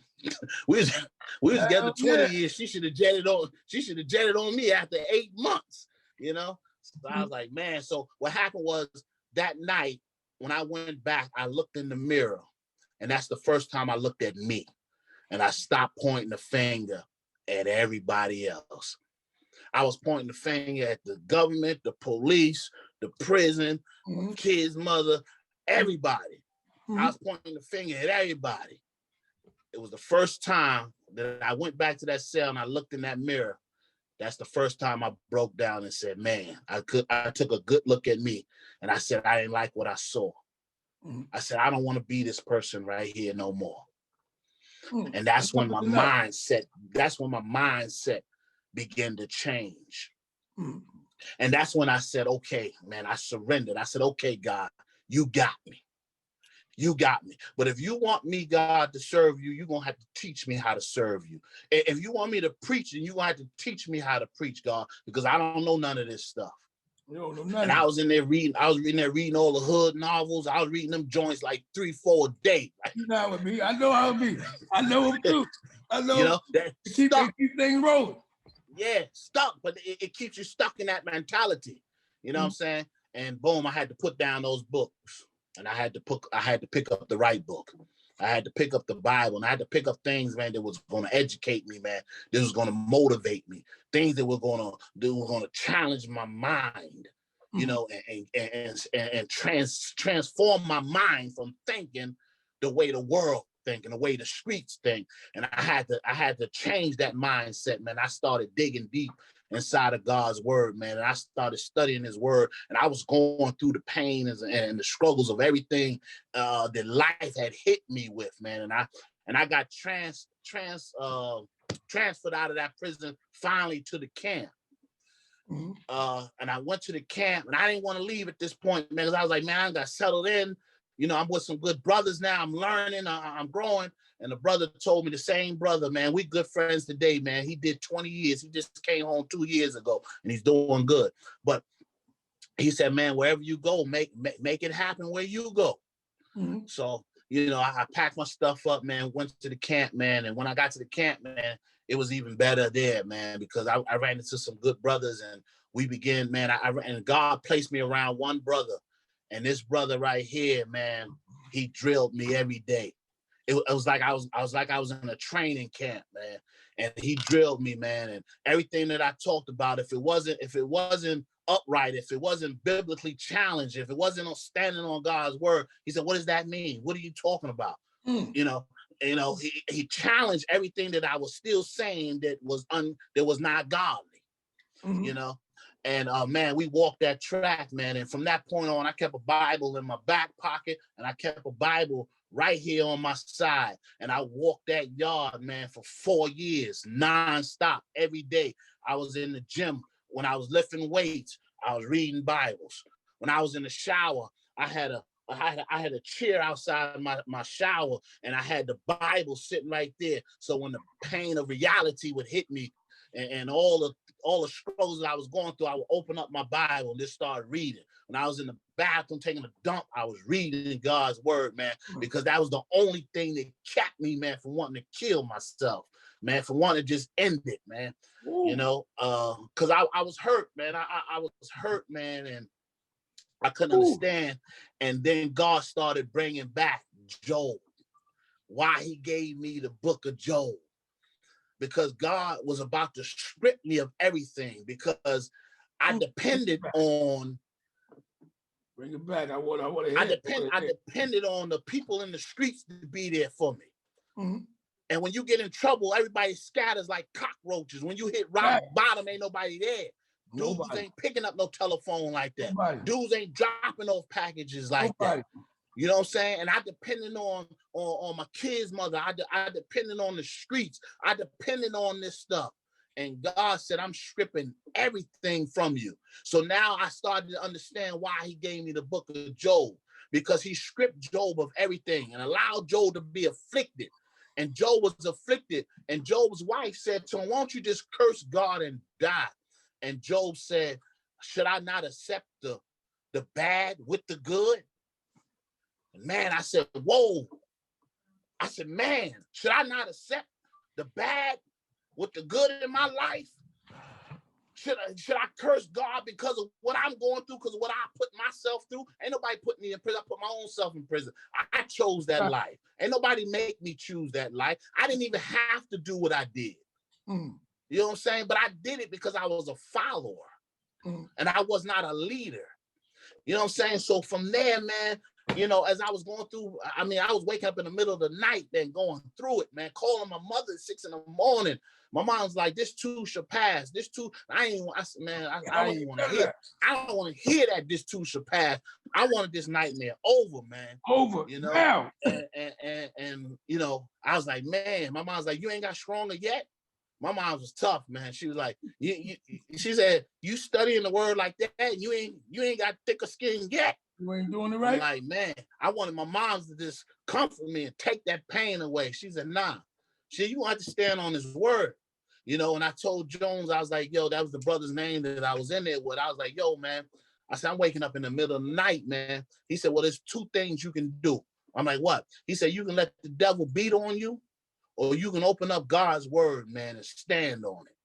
we was together 20 years. She should have jetted on me after 8 months, you know? So I was like, man, so what happened was that night when I went back, I looked in the mirror, and that's the first time I looked at me. And I stopped pointing the finger at everybody else. I was pointing the finger at the government, the police, the prison, kid's mother, everybody. I was pointing the finger at everybody. It was the first time that I went back to that cell and I looked in that mirror. That's the first time I broke down and said, man, I took a good look at me, and I said, I didn't like what I saw. I said, I don't want to be this person right here no more. And that's when my mindset began to change. And that's when I said, okay, man, I surrendered. I said, okay, God, you got me. You got me. But if you want me, God, to serve you, you're going to have to teach me how to serve you. If you want me to preach, then you're going to have to teach me how to preach, God, because I don't know none of this stuff. You don't know nothing. And I was in there reading all the hood novels. I was reading them joints like 3-4 a day. You know how it be. I know how it be. I know them too. I know. You know, that keep things rolling. Yeah, stuck, but it keeps you stuck in that mentality. You know what I'm saying? And boom, I had to put down those books, and I had to pick up the right book. I had to pick up the Bible, and I had to pick up things, man, that was going to educate me, man. That was going to motivate me. Things that were going to challenge my mind, you know, and transform my mind from thinking the way the world think and the way the streets think. And I had to change that mindset, man. I started digging deep inside of God's word, man. And I started studying his word, and I was going through the pain and the struggles of everything that life had hit me with, man. And I got transferred out of that prison finally to the camp. And I went to the camp, and I didn't want to leave at this point, man, because I was like, man, I got settled in. You know, I'm with some good brothers now. I'm learning, I'm growing. And the brother told me, the same brother, man, we good friends today, man. He did 20 years. He just came home 2 years ago, and he's doing good. But he said, man, wherever you go, make it happen where you go. So, you know, I packed my stuff up, man, went to the camp, man. And when I got to the camp, man, it was even better there, man, because I ran into some good brothers and we began, man. And God placed me around one brother, and this brother right here, man, he drilled me every day. It was like I was in a training camp, man, and he drilled me, man, and everything that I talked about, if it wasn't upright, if it wasn't biblically challenged, if it wasn't standing on God's word, he said, "What does that mean? What are you talking about?" Mm. He challenged everything that I was still saying that was not godly, Mm-hmm. And man, we walked that track, man. And from that point on, I kept a Bible in my back pocket, and I kept a Bible right here on my side. And I walked that yard, man, for 4 years, nonstop, every day. I was in the gym. When I was lifting weights, I was reading Bibles. When I was in the shower, I had a chair outside my shower, and I had the Bible sitting right there. So when the pain of reality would hit me, and all the struggles that I was going through, I would open up my Bible and just start reading. When I was in the bathroom taking a dump, I was reading God's word, man, because that was the only thing that kept me, man, from wanting to kill myself, man, from wanting to just end it, man. Ooh. Because I was hurt, man. I was hurt, man, and I couldn't understand. And then God started bringing back Job. Why he gave me the book of Job. Because God was about to strip me of everything, because I depended on. Bring it back. I want to hear. I depended on the people in the streets to be there for me. Mm-hmm. And when you get in trouble, everybody scatters like cockroaches. When you hit rock bottom, ain't nobody there. Dudes ain't picking up no telephone like that. Nobody. Dudes ain't dropping those packages like that. You know what I'm saying? And I depended on my kid's mother. I depended on the streets. I depended on this stuff. And God said, I'm stripping everything from you. So now I started to understand why he gave me the book of Job, because he stripped Job of everything and allowed Job to be afflicted. And Job was afflicted. And Job's wife said to him, why don't you just curse God and die? And Job said, should I not accept the bad with the good? Man, I said, whoa. I said, man, should I not accept the bad with the good in my life? Should I curse God because of what I'm going through, because of what I put myself through? Ain't nobody put me in prison. I put my own self in prison. I chose that life. Ain't nobody make me choose that life. I didn't even have to do what I did. You know what I'm saying? But I did it because I was a follower and I was not a leader. You know what I'm saying? So from there, man, as I was going through, I was waking up in the middle of the night, then going through it, man, calling my mother at 6 a.m. My mom's like, this too shall pass. This too, I don't want to hear. I don't want to hear that this too shall pass. I wanted this nightmare over, man. Over. Now. And I was like, man, my mom's like, you ain't got stronger yet. My mom was tough, man. She was like, she said, you studying the word like that, you ain't got thicker skin yet. You ain't doing it right. I'm like, man, I wanted my mom to just comfort me and take that pain away. She said, nah. You want to stand on his word. And I told Jones, I was like, yo, that was the brother's name that I was in there with. I was like, yo, man, I said, I'm waking up in the middle of the night, man. He said, well, there's 2 things you can do. I'm like, what? He said, you can let the devil beat on you, or you can open up God's word, man, and stand on it.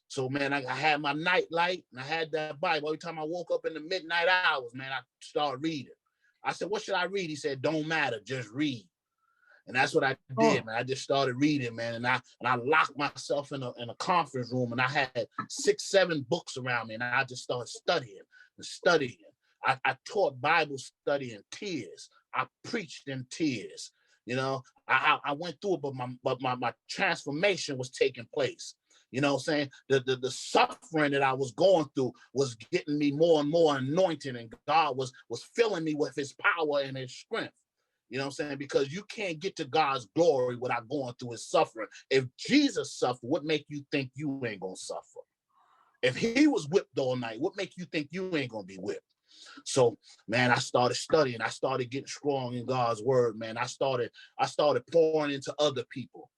So, man, I had my night light and I had that Bible. Every time I woke up in the midnight hours, man, I started reading. I said, what should I read? He said, don't matter, just read. And that's what I did, man. I just started reading, man. And I locked myself in a conference room, and I had 6, 7 books around me, and I just started studying and studying. I taught Bible study in tears. I preached in tears. I went through it, but my transformation was taking place. You know what I'm saying? The suffering that I was going through was getting me more and more anointed, and God was filling me with his power and his strength. You know what I'm saying? Because you can't get to God's glory without going through his suffering. If Jesus suffered, what make you think you ain't gonna suffer? If he was whipped all night, what make you think you ain't gonna be whipped? So, man, I started studying. I started getting strong in God's word, man. I started pouring into other people.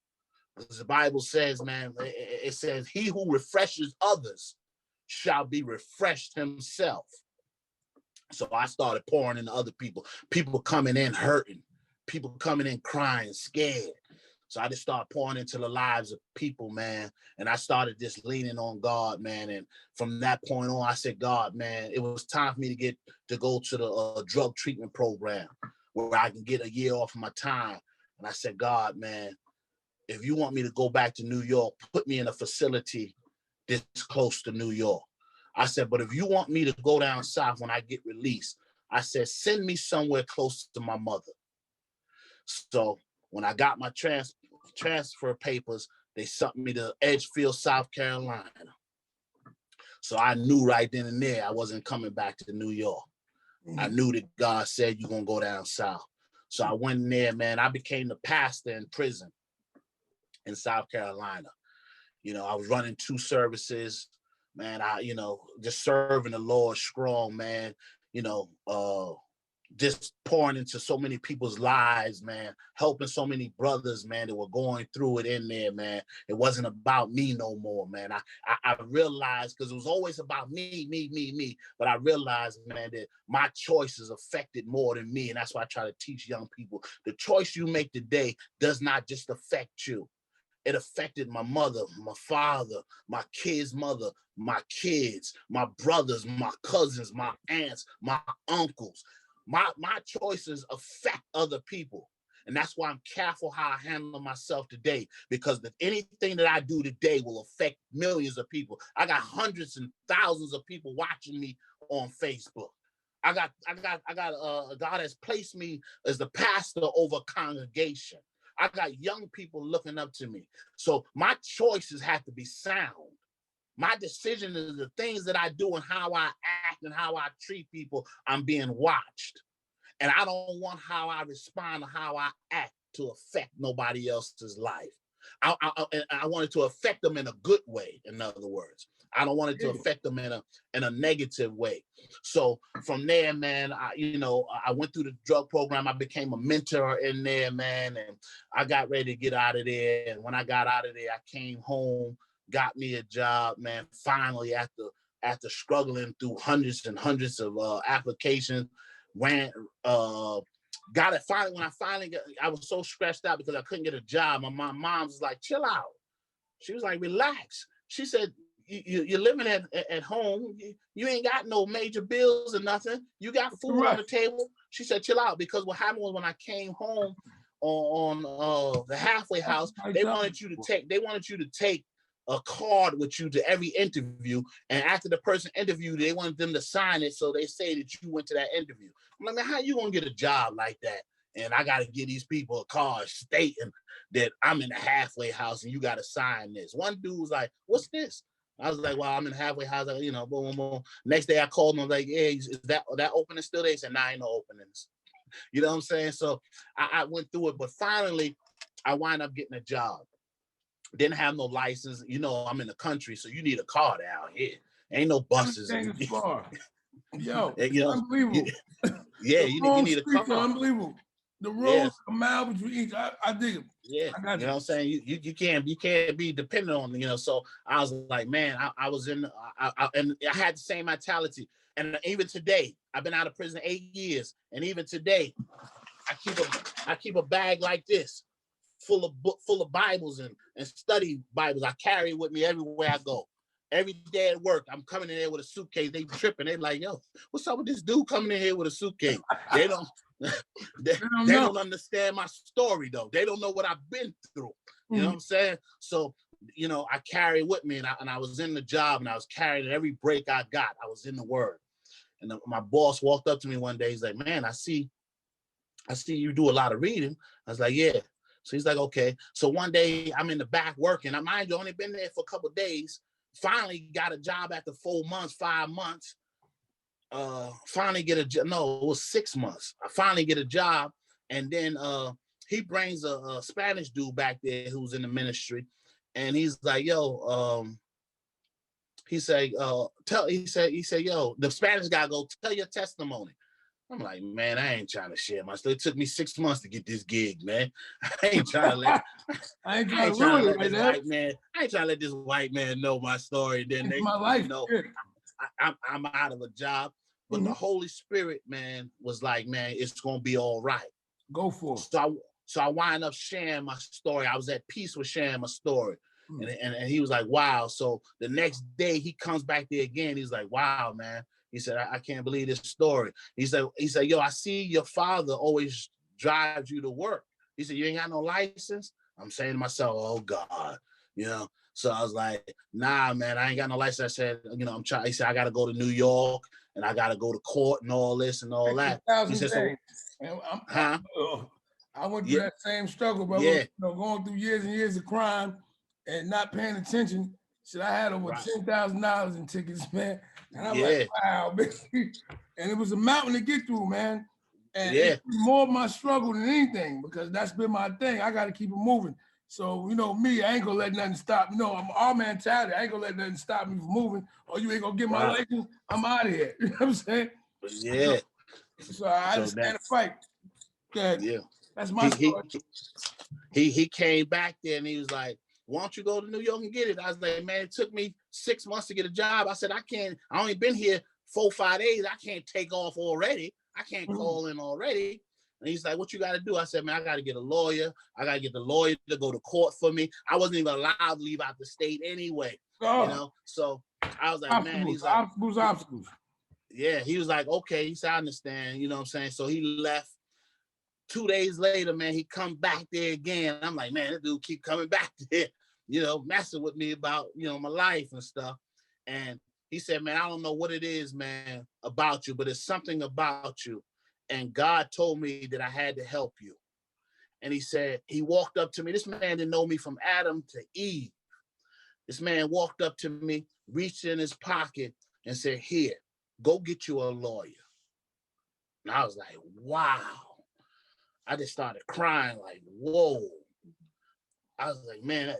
Because the Bible says, man, it says, he who refreshes others shall be refreshed himself. So I started pouring into other people coming in hurting, people coming in crying, scared. So I just started pouring into the lives of people, man. And I started just leaning on God, man. And from that point on, I said, God, man, it was time for me to go to the drug treatment program where I can get a year off of my time. And I said, God, man, if you want me to go back to New York, put me in a facility this close to New York. I said, but if you want me to go down south when I get released, I said, send me somewhere close to my mother. So when I got my transfer papers, they sent me to Edgefield, South Carolina. So I knew right then and there I wasn't coming back to New York. I knew that God said you're going to go down south. So I went in there, man. I became the pastor in prison in South Carolina. You know, I was running 2 services, man. Just serving the Lord strong, man. Just pouring into so many people's lives, man, helping so many brothers, man, that were going through it in there, man. It wasn't about me no more, man. I realized, because it was always about me, but I realized, man, that my choices affected more than me. And that's why I try to teach young people. The choice you make today does not just affect you. It affected my mother, my father, my kid's mother, my kids, my brothers, my cousins, my aunts, my uncles. My choices affect other people. And that's why I'm careful how I handle myself today, because anything that I do today will affect millions of people. I got hundreds and thousands of people watching me on Facebook. God has placed me as the pastor over congregation. I got young people looking up to me. So my choices have to be sound. My decision is the things that I do and how I act and how I treat people. I'm being watched. And I don't want how I respond or how I act to affect nobody else's life. I want it to affect them in a good way, in other words. I don't want it to affect them in a negative way. So from there, man, I went through the drug program. I became a mentor in there, man, and I got ready to get out of there. And when I got out of there, I came home, got me a job, man. Finally, after struggling through hundreds and hundreds of applications, got it finally. When I finally got, I was so stressed out because I couldn't get a job. My mom was like, chill out. She was like, relax. She said, you're living at home. You ain't got no major bills or nothing. You got food on the table. She said, chill out. Because what happened was when I came home on the halfway house, they wanted you to take a card with you to every interview. And after the person interviewed, they wanted them to sign it. So they say that you went to that interview. I'm like, man, how you gonna get a job like that? And I got to give these people a card stating that I'm in the halfway house and you got to sign this. One dude was like, what's this? I was like, well, I'm in the halfway house, boom, boom, boom. Next day I called them, I was like, hey, is that opening still there? They said, nah, ain't no openings. You know what I'm saying? So I went through it, but finally I wound up getting a job. Didn't have no license. I'm in the country, so you need a car down here. Ain't no buses. Everything is far. Yo, unbelievable. You need a car. Unbelievable. The roads a mile between each. I dig it. Yeah, you know what I'm saying? You can't be dependent on, so I was like, man, I was and I had the same mentality. And even today, I've been out of prison 8 years. And even today, I keep a bag like this full of Bibles and study Bibles. I carry it with me everywhere I go. Every day at work, I'm coming in here with a suitcase. They tripping. They like, yo, what's up with this dude coming in here with a suitcase? They don't they don't understand my story though. They don't know what I've been through. You know what I'm saying? So, I carry it with me, and I was in the job, and I was carrying it. Every break I got, I was in the word. And my boss walked up to me one day. He's like, man, I see you do a lot of reading. I was like, yeah. So he's like, okay. So one day I'm in the back working. I mind you, only been there for a couple of days. Finally got a job after 4 months, 5 months. Finally get a job. No, it was 6 months. I finally get a job. And then he brings a Spanish dude back there who's in the ministry. And he's like, yo, he said, yo, the Spanish guy go tell your testimony. I'm like, man, I ain't trying to share my story. It took me 6 months to get this gig, man. I ain't trying to let this white man know my story. Then my life. I'm out of a job. But the Holy Spirit, man, was like, man, it's gonna be all right. Go for it. So I wind up sharing my story. I was at peace with sharing my story. And he was like, wow. So the next day he comes back there again. He's like, wow, man. He said, I can't believe this story. He said, yo, I see your father always drives you to work. He said, you ain't got no license? I'm saying to myself, oh God, you know. So I was like, nah, man, I ain't got no license. I said, you know, I'm trying. He said, I got to go to New York and I got to go to court and all this and all that. He said, so, huh? I went through Yeah, that same struggle, brother. yeah, You know, going through years and years of crime and not paying attention. Shit, I had over right. $10,000 in tickets, man. And I'm like, Yeah, wow, baby. And it was a mountain to get through, man. And yeah, it's more of my struggle than anything because that's been my thing. I got to keep it moving. So, you know, me, I ain't gonna let nothing stop. You know, I'm all mentality. I ain't gonna let nothing stop me from moving. Or you ain't gonna get my right. license. I'm out of here. You know what I'm saying? Yeah. So I So understand that, the fight. Good. yeah. That's my He story. he came back there and he was like, why don't you go to New York and get it? I was like, man, it took me 6 months to get a job. I said, I only been here 4-5 days. I can't take off already. I can't call in already. And he's like, what you got to do? I said, man, I got to get a lawyer. I got to get the lawyer to go to court for me. I wasn't even allowed to leave out the state anyway, you know? So I was like, man, he's like, obstacles. yeah, he was like, okay. He said, I understand, you know what I'm saying? So he left. 2 days later, man, he come back there again. I'm like, man, this dude keep coming back there, you know, messing with me about, you know, my life and stuff. And he said, man, I don't know what it is, man, about you, but it's something about you. And God told me that I had to help you. And he said, he walked up to me. This man didn't know me from Adam to Eve. This man walked up to me, reached in his pocket and said, here, go get you a lawyer. And I was like, wow. I just started crying like, whoa. I was like, man,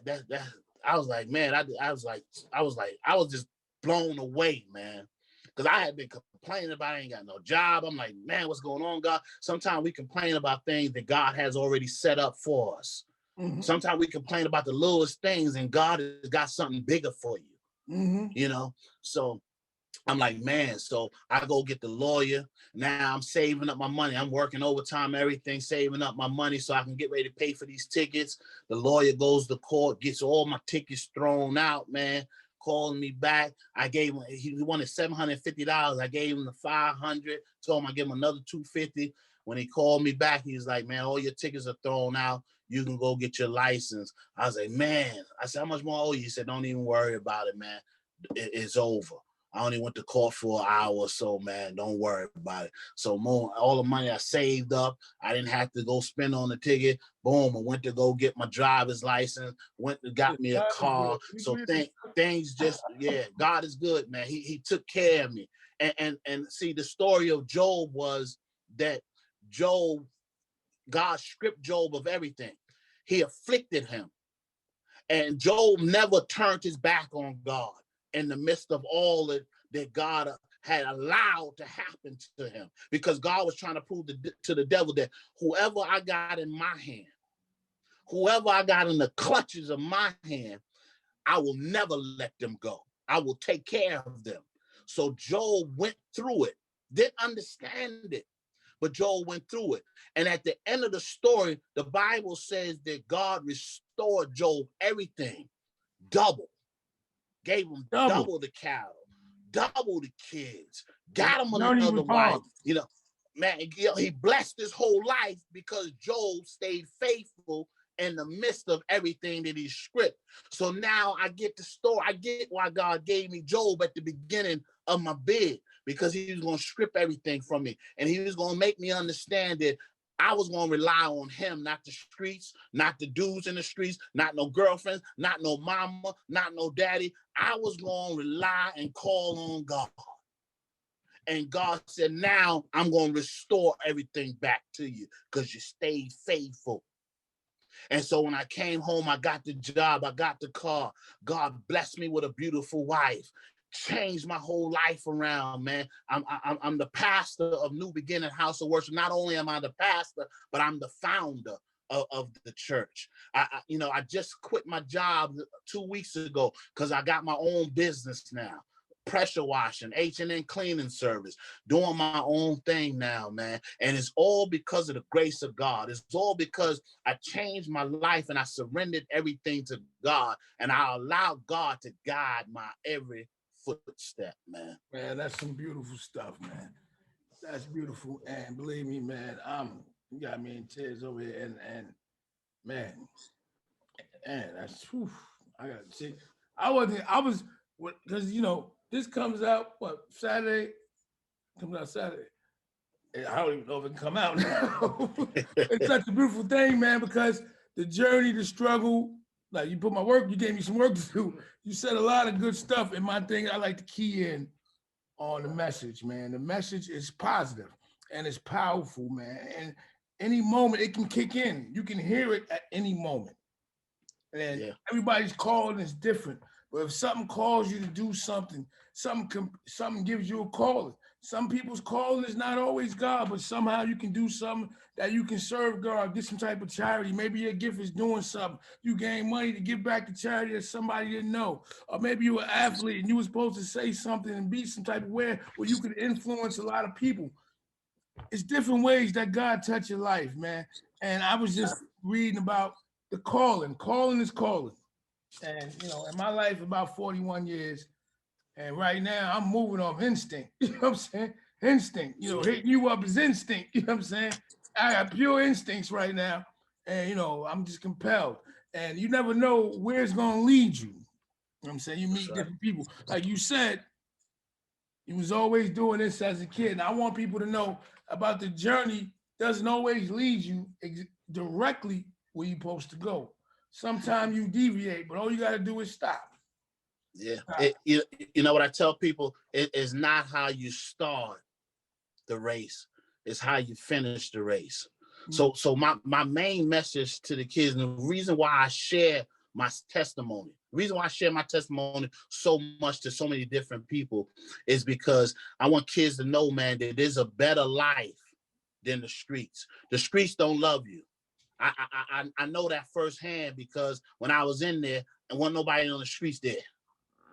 I was like, man, I was just blown away, man. Because I had been complaining about I ain't got no job. I'm like, man, what's going on, God? Sometimes we complain about things that God has already set up for us. Mm-hmm. Sometimes we complain about the littlest things and God has got something bigger for you. Mm-hmm. You know? So I'm like, man, so I go get the lawyer. Now I'm saving up my money. I'm working overtime, everything, saving up my money so I can get ready to pay for these tickets. The lawyer goes to court, gets all my tickets thrown out, man, calling me back. I gave him, he wanted $750. I gave him the 500, told him I give him another 250. When he called me back, he was like, man, all your tickets are thrown out. You can go get your license. I was like, man, I said, how much more owe you? He said, don't even worry about it, man. It's over. I only went to court for an hour or so, man. Don't worry about it. So all the money I saved up, I didn't have to go spend on the ticket. Boom, I went to go get my driver's license, went and got me a car. So things just, yeah, God is good, man. He took care of me. And see, the story of Job was that Job, God stripped Job of everything. He afflicted him. And Job never turned his back on God in the midst of all that God had allowed to happen to him, because God was trying to prove to the devil that whoever I got in my hand, whoever I got in the clutches of my hand, I will never let them go. I will take care of them. So Job went through it, didn't understand it, but Job went through it. And at the end of the story, the Bible says that God restored Job everything, double. Gave him double the cattle, double the kids, got him another wife. You know, man, he blessed his whole life because Job stayed faithful in the midst of everything that he stripped. So now I get the story. I get why God gave me Job at the beginning of my bid, because he was going to strip everything from me. And he was going to make me understand that I was going to rely on him, not the streets, not the dudes in the streets, not no girlfriends, not no mama, not no daddy. I was going to rely and call on God. And God said, now I'm going to restore everything back to you because you stayed faithful. And so when I came home, I got the job, I got the car. God blessed me with a beautiful wife. Changed my whole life around, man. I'm the pastor of New Beginning House of Worship. Not only am I the pastor, but I'm the founder of the church. I just quit my job 2 weeks ago because I got my own business now. pressure washing, H&N cleaning service, doing my own thing now, man. And it's all because of the grace of God. It's all because I changed my life and I surrendered everything to God, and I allowed God to guide my every footstep, man. Man, that's some beautiful stuff, man. That's beautiful. And believe me, man, you got me in tears over here. And man, that's whew, I got to see. I was because this comes out what Saturday? Comes out Saturday. And I don't even know if it can come out now. It's such a beautiful thing, man, because the journey, the struggle, like you put my work, you gave me some work to do. You said a lot of good stuff. And my thing, I like to key in on the message, man. The message is positive and it's powerful, man. And any moment it can kick in. You can hear it at any moment. And everybody's calling is different. But if something calls you to do something, something gives you a calling. Some people's calling is not always God, but somehow you can do something that you can serve God, get some type of charity. Maybe your gift is doing something. You gain money to give back to charity that somebody didn't know. Or maybe you were an athlete and you were supposed to say something and be some type of way where you could influence a lot of people. It's different ways that God touch your life, man. And I was just reading about the calling. Calling is calling. And, in my life, about 41 years, and right now I'm moving off instinct. You know what I'm saying? Instinct. Hitting you up is instinct. You know what I'm saying? I got pure instincts right now. And, I'm just compelled. And you never know where it's going to lead you. You know what I'm saying? You meet different people. Like you said, you was always doing this as a kid. And I want people to know about the journey doesn't always lead you directly where you're supposed to go. Sometimes you deviate, but all you got to do is stop. Yeah. You know what I tell people? It is not how you start the race. It's how you finish the race. Mm-hmm. So my main message to the kids, and the reason why I share my testimony, so much to so many different people is because I want kids to know, man, that there's a better life than the streets. The streets don't love you. I know that firsthand because when I was in there and wasn't nobody on the streets there.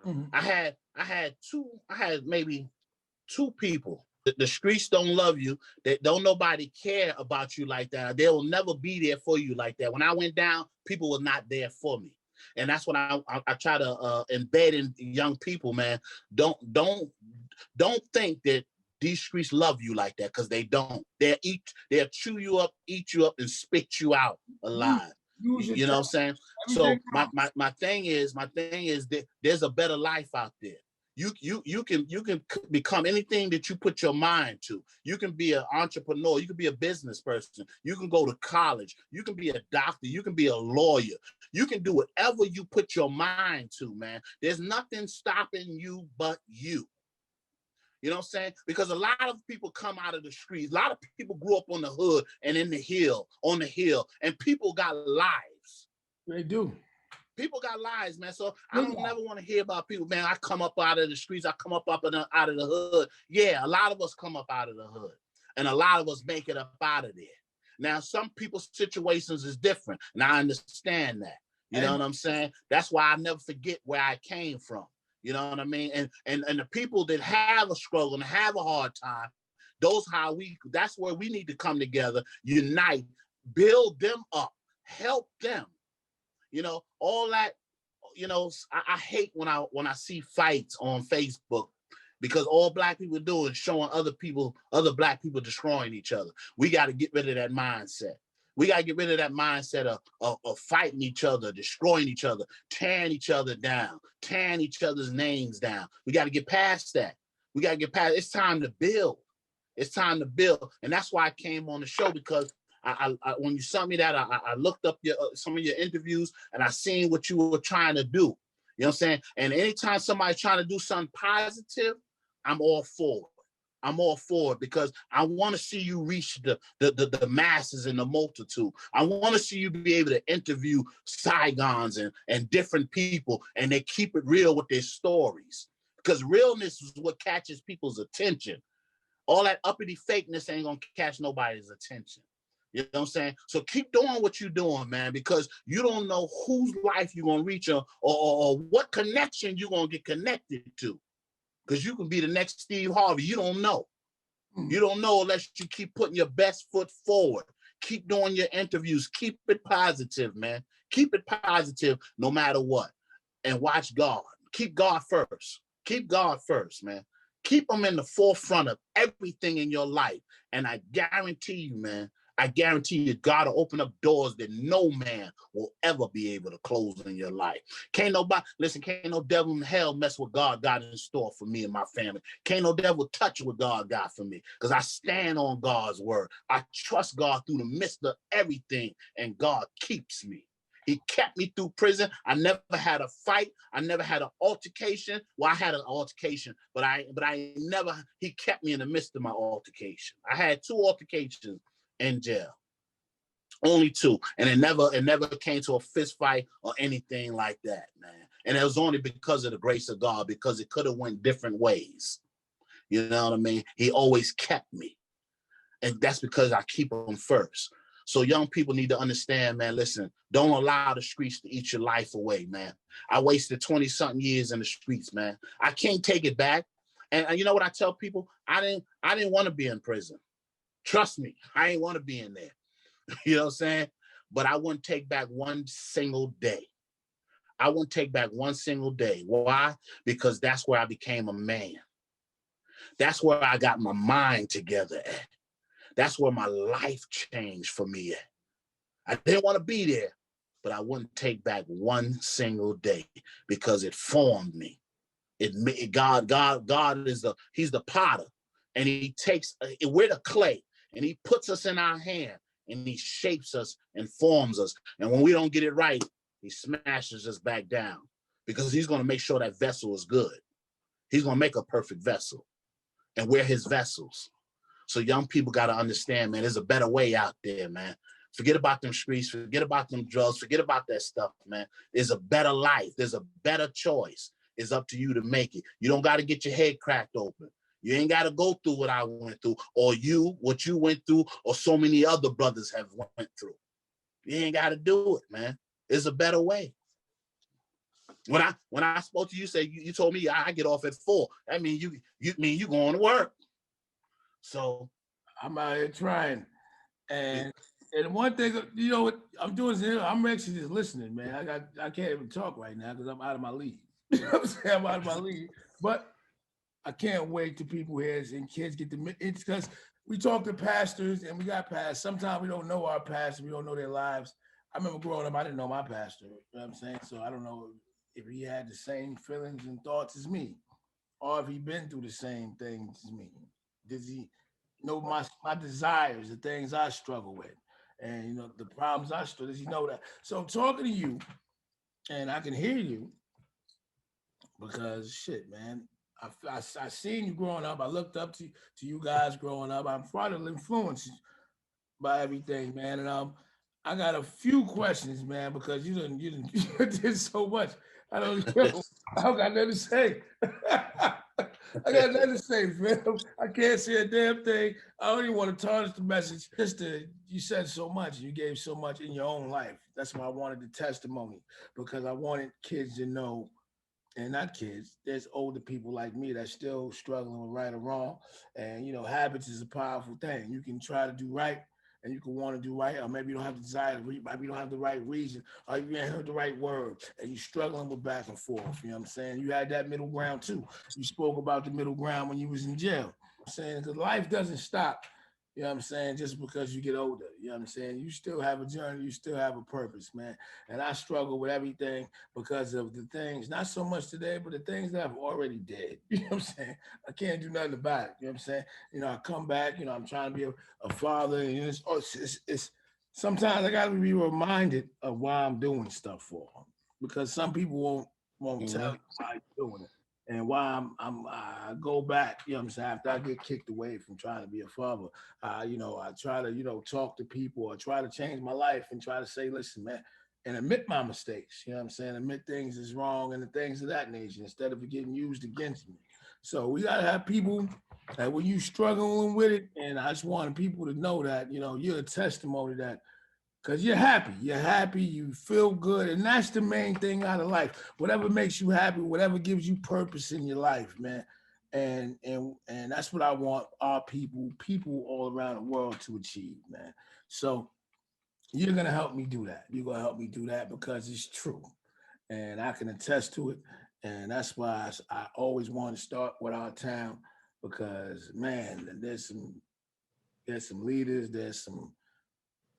Mm-hmm. I had maybe two people. The streets don't love you. Don't nobody care about you like that. They will never be there for you like that. When I went down, people were not there for me. And that's what I try to embed in young people, man. Don't think that these streets love you like that, because they don't. They'll chew you up, eat you up, and spit you out alive. You know what I'm saying? So my thing is that there's a better life out there. You can become anything that you put your mind to. You can be an entrepreneur. You can be a business person. You can go to college. You can be a doctor. You can be a lawyer. You can do whatever you put your mind to, man. There's nothing stopping you but you. You know what I'm saying? Because a lot of people come out of the streets. A lot of people grew up on the hood and on the hill, and people got lives. They do. People got lives, man. So I don't never want to hear about people, man. I come up out of the streets. I come up out of the hood. Yeah, a lot of us come up out of the hood, and a lot of us make it up out of there. Now, some people's situations is different, and I understand that. You know what I'm saying? That's why I never forget where I came from. You know what I mean? And the people that have a struggle and have a hard time, that's where we need to come together, unite, build them up, help them. All that, I hate when I see fights on Facebook, because all Black people do is showing other Black people destroying each other. We got to get rid of that mindset. We got to get rid of that mindset of fighting each other, destroying each other, tearing each other down, tearing each other's names down. We got to get past that. It's time to build. It's time to build. And that's why I came on the show, because I when you sent me that, I looked up some of your interviews, and I seen what you were trying to do. You know what I'm saying? And anytime somebody's trying to do something positive, I'm all for it. I'm all for it, because I want to see you reach the masses and the multitude. I want to see you be able to interview Saigons and different people, and they keep it real with their stories, because realness is what catches people's attention. All that uppity fakeness ain't gonna catch nobody's attention. You know what I'm saying? So keep doing what you're doing, man, because you don't know whose life you're gonna reach or what connection you're gonna get connected to. because you can be the next Steve Harvey. You don't know. Mm. You don't know unless you keep putting your best foot forward. Keep doing your interviews. Keep it positive, man. Keep it positive no matter what. And watch God. Keep God first. Keep God first, man. Keep him in the forefront of everything in your life. And I guarantee you, man, I guarantee you, God will open up doors that no man will ever be able to close in your life. Can't nobody, listen, can't no devil in hell mess with God got in store for me and my family. Can't no devil touch what God got for me, because I stand on God's word. I trust God through the midst of everything, and God keeps me. He kept me through prison. I never had a fight. I never had an altercation. Well, I had an altercation, but I never, he kept me in the midst of my altercation. I had 2 altercations in jail, only 2, and it never came to a fist fight or anything like that, man. And it was only because of the grace of God, because it could have went different ways. You know what I mean? He always kept me, and that's because I keep him first. So young people need to understand, man, listen, don't allow the streets to eat your life away, man. I wasted 20-something years in the streets, man. I can't take it back. And you know what I tell people? I didn't want to be in prison. Trust me, I ain't want to be in there. You know what I'm saying? But I wouldn't take back one single day. I wouldn't take back one single day. Why? Because that's where I became a man. That's where I got my mind together at. That's where my life changed for me at. I didn't want to be there, but I wouldn't take back one single day, because it formed me. God is he's the potter, and he takes, we're the clay, and he puts us in our hand, and he shapes us and forms us. And when we don't get it right, he smashes us back down, because he's going to make sure that vessel is good. He's going to make a perfect vessel, and we're his vessels. So young people got to understand, man, there's a better way out there, man. Forget about them streets, forget about them drugs, forget about that stuff, man. There's a better life. There's a better choice. It's up to you to make it. You don't got to get your head cracked open. You ain't got to go through what I went through, or what you went through, or so many other brothers have went through. You ain't got to do it, man. There's a better way. When I spoke to you, you told me I get off at 4. That means you going to work. So I'm out here trying. And one thing, you know what I'm doing is, I'm actually just listening, man. I can't even talk right now because I'm out of my league. You know what I'm saying? I'm out of my league. But I can't wait till people hear this and kids get the, it's because we talk to pastors and we got pastors. Sometimes we don't know our pastors, we don't know their lives. I remember growing up, I didn't know my pastor. You know what I'm saying? So I don't know if he had the same feelings and thoughts as me, or if he been through the same things as me. Does he know my desires, the things I struggle with, and the problems I struggle? Does he know that? So I'm talking to you, and I can hear you because shit, man. I seen you growing up. I looked up to you guys growing up. I'm probably influenced by everything, man. And I got a few questions, man, because you did so much. I don't know. I don't got nothing to say. I got nothing to say, man. I can't say a damn thing. I don't even want to tarnish the message. You said so much. You gave so much in your own life. That's why I wanted the testimony, because I wanted kids to know, and not kids, there's older people like me that's still struggling with right or wrong. And, habits is a powerful thing. You can try to do right, and you can want to do right, or maybe you don't have the desire to read, maybe you don't have the right reason, or you ain't heard the right word, and you're struggling with back and forth. You know what I'm saying? You had that middle ground too. You spoke about the middle ground when you was in jail. I'm saying, because life doesn't stop. You know what I'm saying? Just because you get older, you know what I'm saying? You still have a journey, you still have a purpose, man. And I struggle with everything because of the things, not so much today, but the things that I've already did. You know what I'm saying? I can't do nothing about it. You know what I'm saying? I come back, I'm trying to be a father. And it's sometimes I gotta be reminded of why I'm doing stuff for them. Because some people won't tell you why you're doing it. And why I go back, you know what I'm saying, after I get kicked away from trying to be a father, I try to, talk to people, or try to change my life, and try to say, listen, man, and admit my mistakes, you know what I'm saying, admit things is wrong and the things of that nature, instead of it getting used against me. So we gotta have people that when you struggling with it, and I just want people to know that, you're a testimony that, because you're happy, you feel good, and that's the main thing out of life. Whatever makes you happy, whatever gives you purpose in your life, man, and that's what I want our people all around the world to achieve, man. So you're gonna help me do that. You're gonna help me do that because it's true, and I can attest to it. And that's why I always want to start with our town because man, there's some leaders. There's some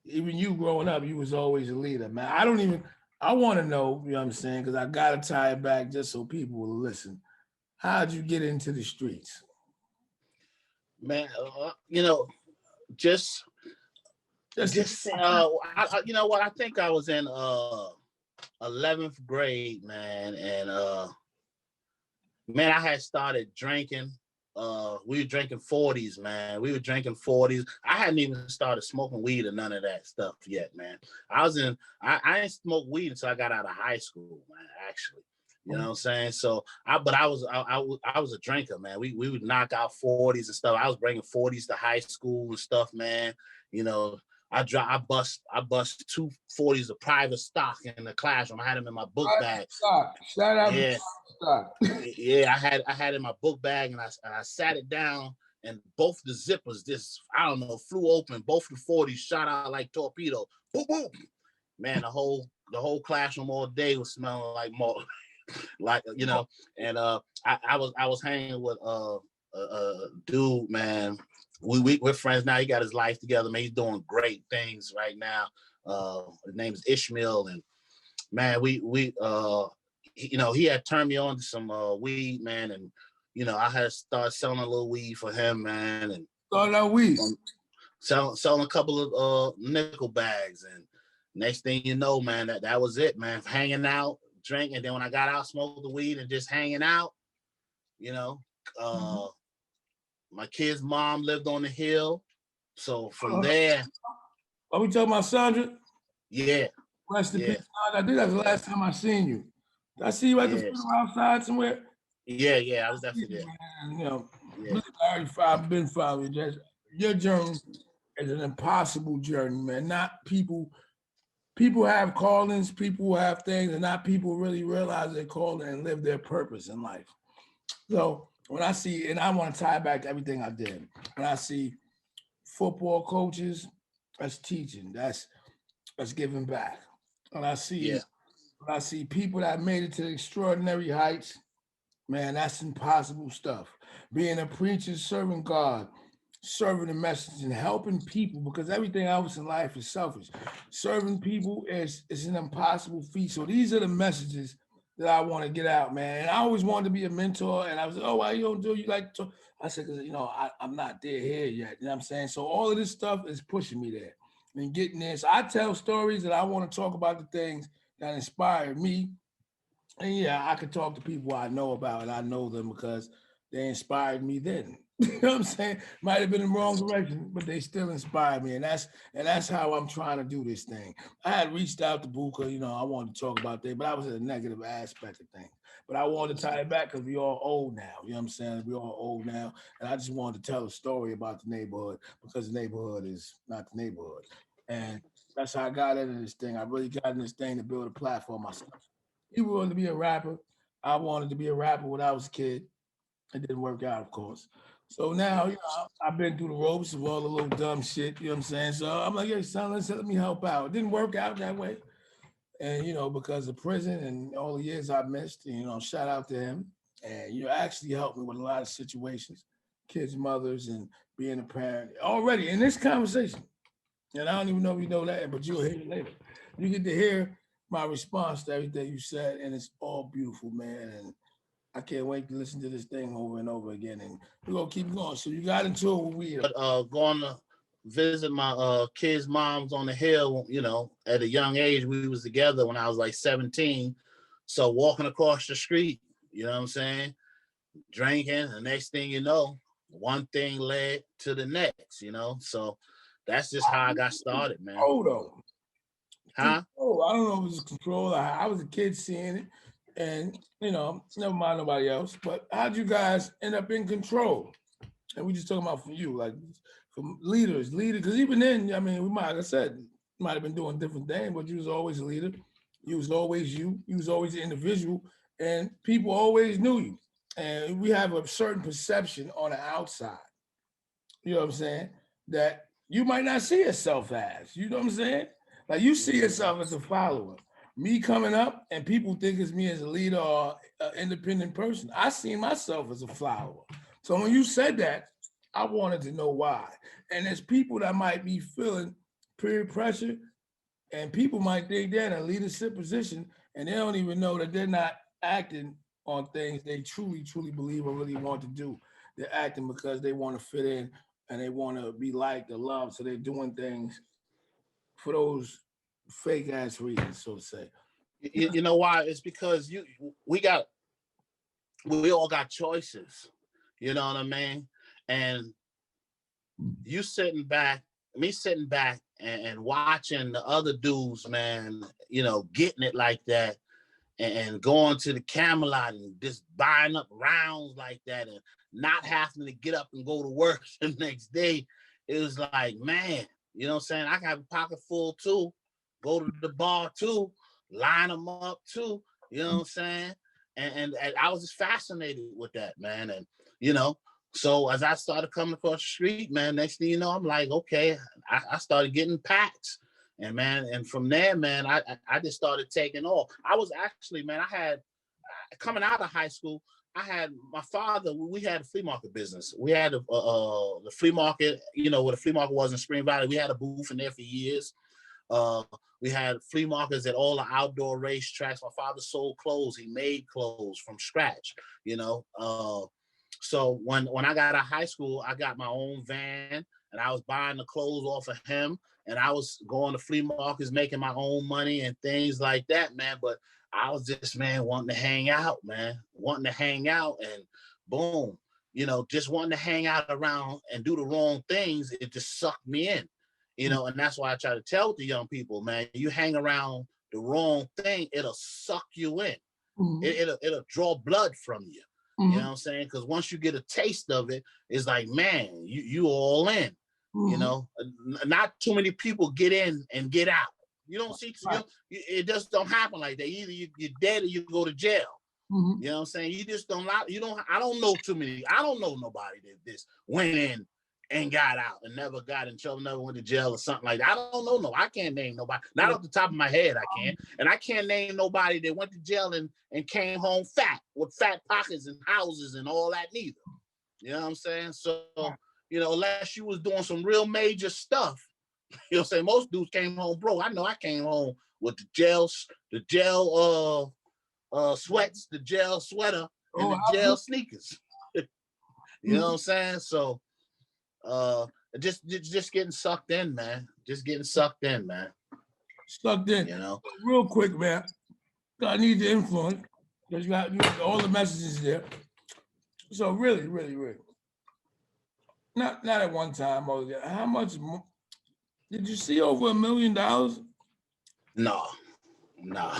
even you growing up, you was always a leader, man. I don't even I want to know, you know what I'm saying? Because I gotta tie it back just so people will listen. How'd you get into the streets? Man, just Just you know what? I think I was in 11th grade, man, and man, I had started drinking. We were drinking 40s, man. We were drinking 40s. I hadn't even started smoking weed or none of that stuff yet, man. I didn't smoke weed until I got out of high school, man, actually. You know what I'm saying? So I was a drinker, man. We would knock out 40s and stuff. I was bringing 40s to high school and stuff, man. You know, I bust two 40s of private stock in the classroom. I had them in my book bag. Stop. Shout out Yeah. to Stop. Yeah, I had it in my book bag and I sat it down and both the zippers just I don't know flew open. Both the 40s shot out like torpedo. Boom boom. Man, the whole classroom all day was smelling like more like and I was hanging with a dude, man. We're friends now. He got his life together, man. He's doing great things right now. His name is Ishmael, and man, he had turned me on to some weed, man, and I had to start selling a little weed for him, man, and Start that weed. selling a couple of nickel bags, and next thing you know, man, that was it, man. Hanging out, drinking. Then when I got out, smoked the weed and just hanging out, you know. My kid's mom lived on the hill, so from there, Are we talking about Sandra? yeah, Rest in yeah, peace, Sandra. I think that's the last time I seen you. Did I see you at the yeah, funeral outside somewhere? yeah. I was definitely there. Man, Yeah, listen, I already been following you. Your journey is an impossible journey, man. Not people have callings, people have things, and not people really realize their calling and live their purpose in life. So when I see, and I want to tie back to everything I did, when I see football coaches, that's teaching, that's giving back. When I yeah, see when I see people that made it to extraordinary heights, man, that's impossible stuff. Being a preacher, serving God, serving the message, and helping people because everything else in life is selfish. Serving people is an impossible feat. So these are the messages that I want to get out, man. And I always wanted to be a mentor, and I was like, oh, why you don't do? You like to? I said, because I'm not there here yet. You know what I'm saying? So all of this stuff is pushing me there and getting there. So I tell stories that I want to talk about the things that inspired me and yeah, I could talk to people I know about, and I know them because they inspired me then. You know what I'm saying? Might have been in the wrong direction, but they still inspired me, and that's how I'm trying to do this thing. I had reached out to Buka, I wanted to talk about that, but I was in a negative aspect of things. But I wanted to tie it back because we all old now. You know what I'm saying? We all old now, and I just wanted to tell a story about the neighborhood because the neighborhood is not the neighborhood, and that's how I got into this thing. I really got in this thing to build a platform myself. He wanted to be a rapper. I wanted to be a rapper when I was a kid. It didn't work out, of course. So now, I've been through the ropes of all the little dumb shit, you know what I'm saying? So I'm like, hey, son, let me help out. It didn't work out that way. And, because of prison and all the years I missed, shout out to him. And, actually helped me with a lot of situations, kids' mothers, and being a parent already in this conversation. And I don't even know if you know that, but you'll hear it later. You get to hear my response to everything you said, and it's all beautiful, man. And I can't wait to listen to this thing over and over again. And we're gonna keep going. So you got into it with weed. but going to visit my kids' moms on the hill, at a young age. We was together when I was like 17. So walking across the street, you know what I'm saying? Drinking, the next thing you know, one thing led to the next. So that's just how I got started, man. Oh, though. Huh? Oh, I don't know if it was control. I was a kid seeing it, and never mind nobody else. But how'd you guys end up in control? And we just talking about from you, like from leaders, because even then, I mean, we might, like I said, might have been doing different things, but you was always a leader. You was always you. You was always an individual, and people always knew you. and we have a certain perception on the outside. You know what I'm saying? That you might not see yourself as. You know what I'm saying? Like you see Mhm. yourself as a follower. Me coming up and people think it's me as a leader or an independent person. I see myself as a follower. So when you said that, I wanted to know why. And there's people that might be feeling peer pressure, and people might think they're in a leadership position and they don't even know that they're not acting on things they truly, truly believe or really want to do. They're acting because they want to fit in and they want to be liked or loved. So they're doing things for those fake ass reasons, so to say. You know why? It's because we got we all got choices. You know what I mean? And you sitting back, me sitting back and watching the other dudes, man, getting it like that and going to the Camelot and just buying up rounds like that and not having to get up and go to work the next day. It was like, man, you know what I'm saying? I got a pocket full too, go to the bar too, line them up too, you know what I'm saying? And I was just fascinated with that, man. And, you know, so as I started coming across the street, man, next thing you know, I'm like, okay, I started getting packs. And man, and from there, man, I just started taking off. I was actually, man, I had coming out of high school, I had my father. We had a flea market business. We had the flea market, where the flea market was in Spring Valley. We had a booth in there for years. Uh, we had flea markets at all the outdoor racetracks. My father sold clothes. He made clothes from scratch. You know, so when I got out of high school, I got my own van and I was buying the clothes off of him and I was going to flea markets, making my own money and things like that, man. But I was just, man, wanting to hang out, man, wanting to hang out and boom, just wanting to hang out around and do the wrong things. It just sucked me in, and that's why I try to tell the young people, man, you hang around the wrong thing, it'll suck you in. Mhm. It'll draw blood from you. You know what Mhm. I'm saying? Because once you get a taste of it, it's like, man, you all in. Mhm. Not too many people get in and get out. You don't see, Right. it just don't happen like that. Either you're dead or you go to jail. Mhm. You know what I'm saying? You just don't. I don't know too many. I don't know nobody that this went in and got out and never got in trouble, never went to jail or something like that. I don't know. No, I can't name nobody. Not Yeah. off the top of my head, I can't. And I can't name nobody that went to jail and came home fat with fat pockets and houses and all that neither. You know what I'm saying? So, unless you was doing some real major stuff, say most dudes came home broke. I know I came home with the jail sweats, the gel sweater, and Oh, the I gel feel- sneakers. You know what Mhm. I'm saying? So uh just getting sucked in, man. Just getting sucked in, man. Stuck in. You know? Real quick, man. I need the influence because you got all the messages there. So really, really, really, not at one time. Oh, yeah. How much did you see over $1 million? No, no,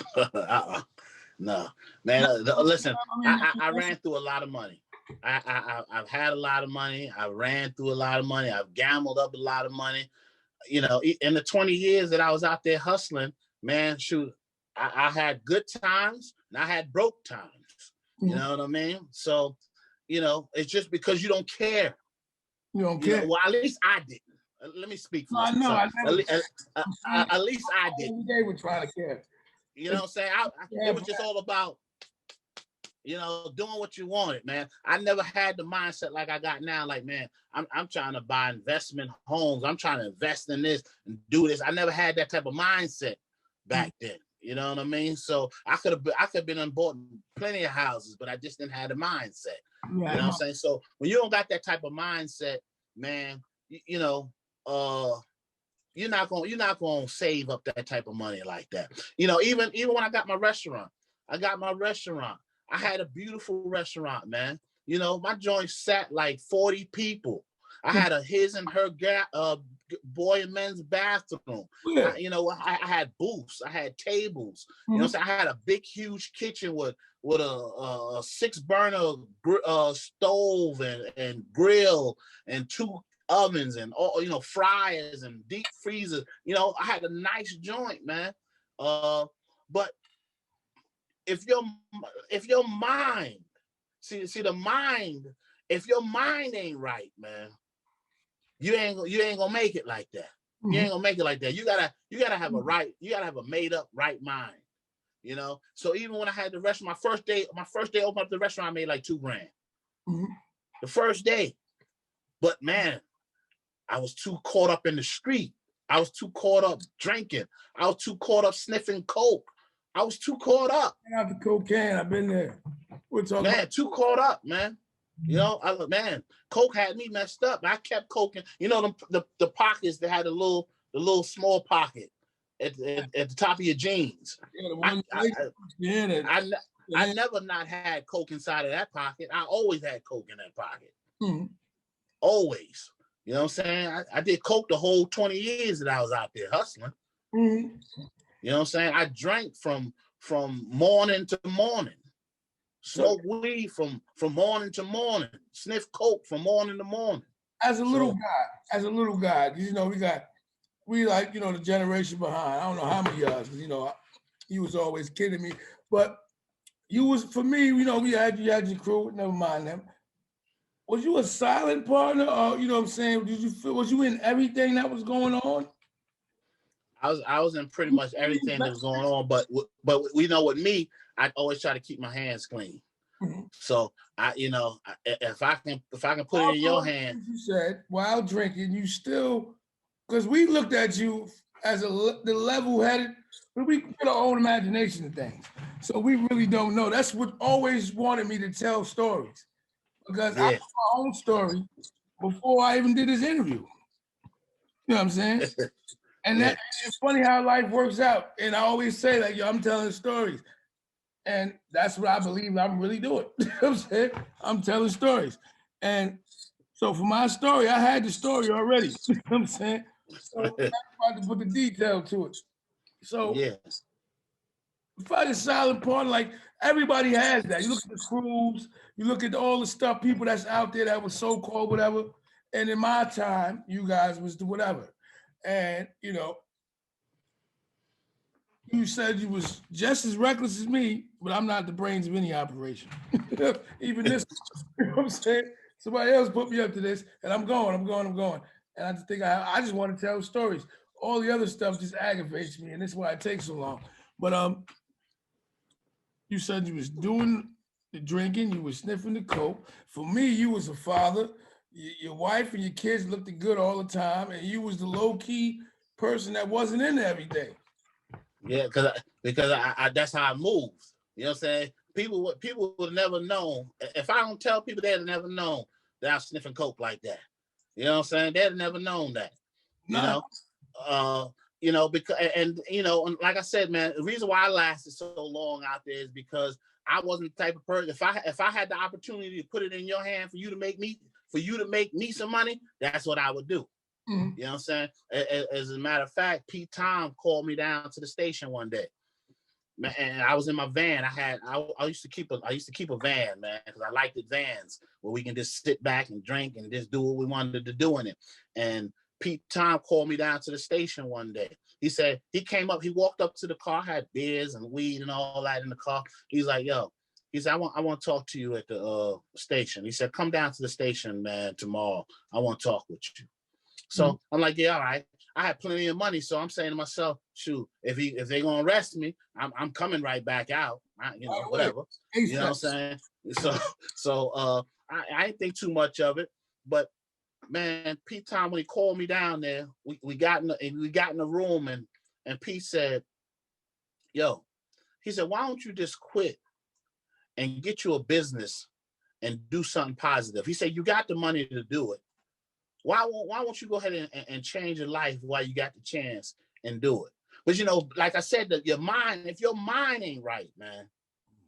no, man. Listen, I mean, I ran through a lot of money. I've had a lot of money. I ran through a lot of money. I've gambled up a lot of money. In the 20 years that I was out there hustling, man, shoot, I had good times and I had broke times. You mhm. know what I mean? So, it's just because you don't care. You don't care. Well, at least I didn't. Let me speak for No, I know. myself. I never. I'm saying At least I every didn't. day we try to care. You know It's, what I'm saying? It yeah, was just all about, doing what you wanted, man. I never had the mindset like I got now. Like, man, I'm trying to buy investment homes. I'm trying to invest in this and do this. I never had that type of mindset back then. You know what I mean? So I could have been on board plenty of houses, but I just didn't have the mindset. You know what I'm saying? So when you don't got that type of mindset, man, uh, you're not gonna save up that type of money like that. Even when I got my restaurant, I had a beautiful restaurant, man. My joint sat like 40 people. I had a his and her boy and men's bathroom. yeah. I had booths, I had tables. Mhm. I had a big, huge kitchen with a 6-burner stove and grill and 2 ovens and all, fryers and deep freezers. I had a nice joint, man. But if your mind See the mind. If your mind ain't right, man, you ain't gonna make it like that. Mhm. You ain't gonna make it like that. You gotta have a right. You gotta have a made up right mind. You know. So even when I had the restaurant, my first day open up the restaurant, I made like $2 grand. Mhm. The first day, but man, I was too caught up in the street. I was too caught up drinking. I was too caught up sniffing coke. I was too caught up. Out the cocaine, I've been there. We're talking Man, about too caught up, man. You know, man, coke had me messed up. I kept coking. You know, the pockets that had the little small pocket at the top of your jeans. yeah, the one I never not had coke inside of that pocket. I always had coke in that pocket. Mhm. Always. You know what I'm saying? I did coke the whole 20 years that I was out there hustling. Mhm. You know what I'm saying? I drank from morning to morning. Smoke weed from morning to morning. Sniff coke from morning to morning. As a little guy, you know, we like, you know, the generation behind. I don't know how many years, because you know, he was always kidding me. But you was, for me, you know, you had your crew, never mind them. Was you a silent partner, or you know what I'm saying? Was you in everything that was going on? I was in pretty much everything that was going on, but you know, with me, I always try to keep my hands clean. Mhm. So if I can put it in your hand. You said while drinking, you still, because we looked at you as the level-headed, but we put our own imagination to things. So we really don't know. That's what always wanted me to tell stories, because I Yeah. told my own story before I even did this interview. You know what I'm saying? And Yeah. it's funny how life works out. And I always say, like, yo, I'm telling stories. And that's what I believe I'm really doing. You know what I'm saying? I'm telling stories. And so for my story, I had the story already. You know what I'm saying? So I'm about to put the detail to it. So Yeah. if I just silent partner, like everybody has that. You look at the crews, you look at all the stuff, people that's out there that was so-called whatever. And in my time, you guys was the whatever. And you know, you said you was just as reckless as me, but I'm not the brains of any operation. Even this, you know what I'm saying? Somebody else put me up to this, and I'm going. And I just think I just want to tell stories. All the other stuff just aggravates me, and that's why it takes so long. But you said you was doing the drinking, you was sniffing the coke. For me, you was a father. Your wife and your kids looked good all the time, and you was the low key person that wasn't in everything. Yeah, because I that's how I move. You know what I'm saying? People would never know. If I don't tell people, they'd have never known that I'm sniffing coke like that. You know what I'm saying? They'd have never known that. You know, because and you know, and like I said, man, the reason why I lasted so long out there is because I wasn't the type of person. If I had the opportunity to put it in your hand for you to make me some money, that's what I would do. Mhm. You know what I'm saying? As a matter of fact, Pete Tom called me down to the station one day, and I was in my van. I used to keep a van, man, because I liked the vans where we can just sit back and drink and just do what we wanted to do in it. And Pete Tom called me down to the station one day. He said he walked up to the car, had beers and weed and all that in the car. He's like, yo. He said, I want to talk to you at the station. He said, come down to the station, man, tomorrow. I want to talk with you. So I'm like, yeah, all right. I had plenty of money, so I'm saying to myself, shoot, if they're gonna arrest me, I'm coming right back out. Whatever. You know what I'm saying? So I didn't think too much of it, but man, Pete Tom, when he called me down there, we got in the room and Pete said, yo, he said, why don't you just quit and get you a business and do something positive? He said, you got the money to do it. Why won't you go ahead and change your life while you got the chance and do it? But you know, like I said, that if your mind ain't right, man,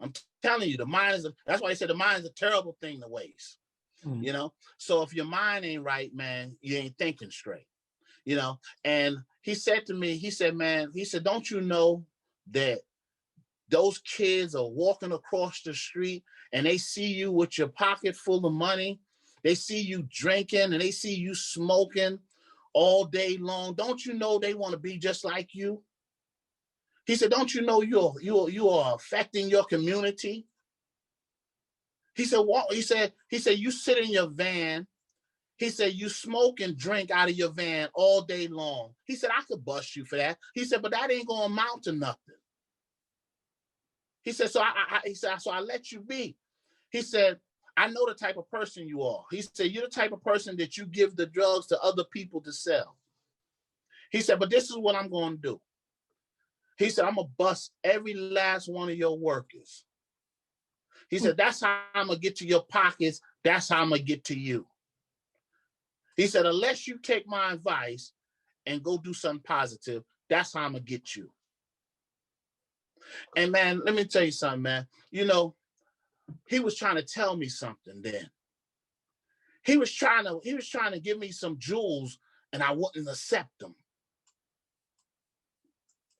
I'm telling you, that's why they said the mind is a terrible thing to waste. Mhm. You know, so if your mind ain't right, man, you ain't thinking straight. You know, and he said to me, man, don't you know that those kids are walking across the street and they see you with your pocket full of money? They see you drinking and they see you smoking all day long. Don't you know they want to be just like you? He said, don't you know you are affecting your community? He said, what? He said, you sit in your van. He said, you smoke and drink out of your van all day long. He said, I could bust you for that. He said, but that ain't gonna amount to nothing. He said, so I let you be. He said, I know the type of person you are. He said, you're the type of person that you give the drugs to other people to sell. He said, but this is what I'm going to do. He said, I'm going to bust every last one of your workers. He said, that's how I'm going to get to your pockets. That's how I'm going to get to you. He said, unless you take my advice and go do something positive, that's how I'm going to get you. And man, let me tell you something, man. You know, he was trying to tell me something then. He was trying to give me some jewels and I wouldn't accept them.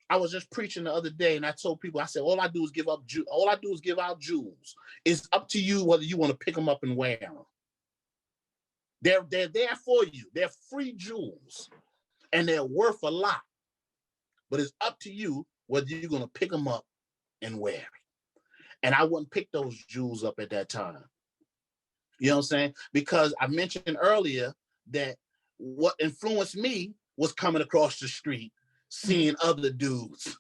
I was just preaching the other day and I told people, I said, all I do is give out jewels. It's up to you whether you want to pick them up and wear them. They're there for you. They're free jewels and they're worth a lot. But it's up to you whether you're going to pick them up and wear it. And I wouldn't pick those jewels up at that time. You know what I'm saying? Because I mentioned earlier that what influenced me was coming across the street, seeing other dudes.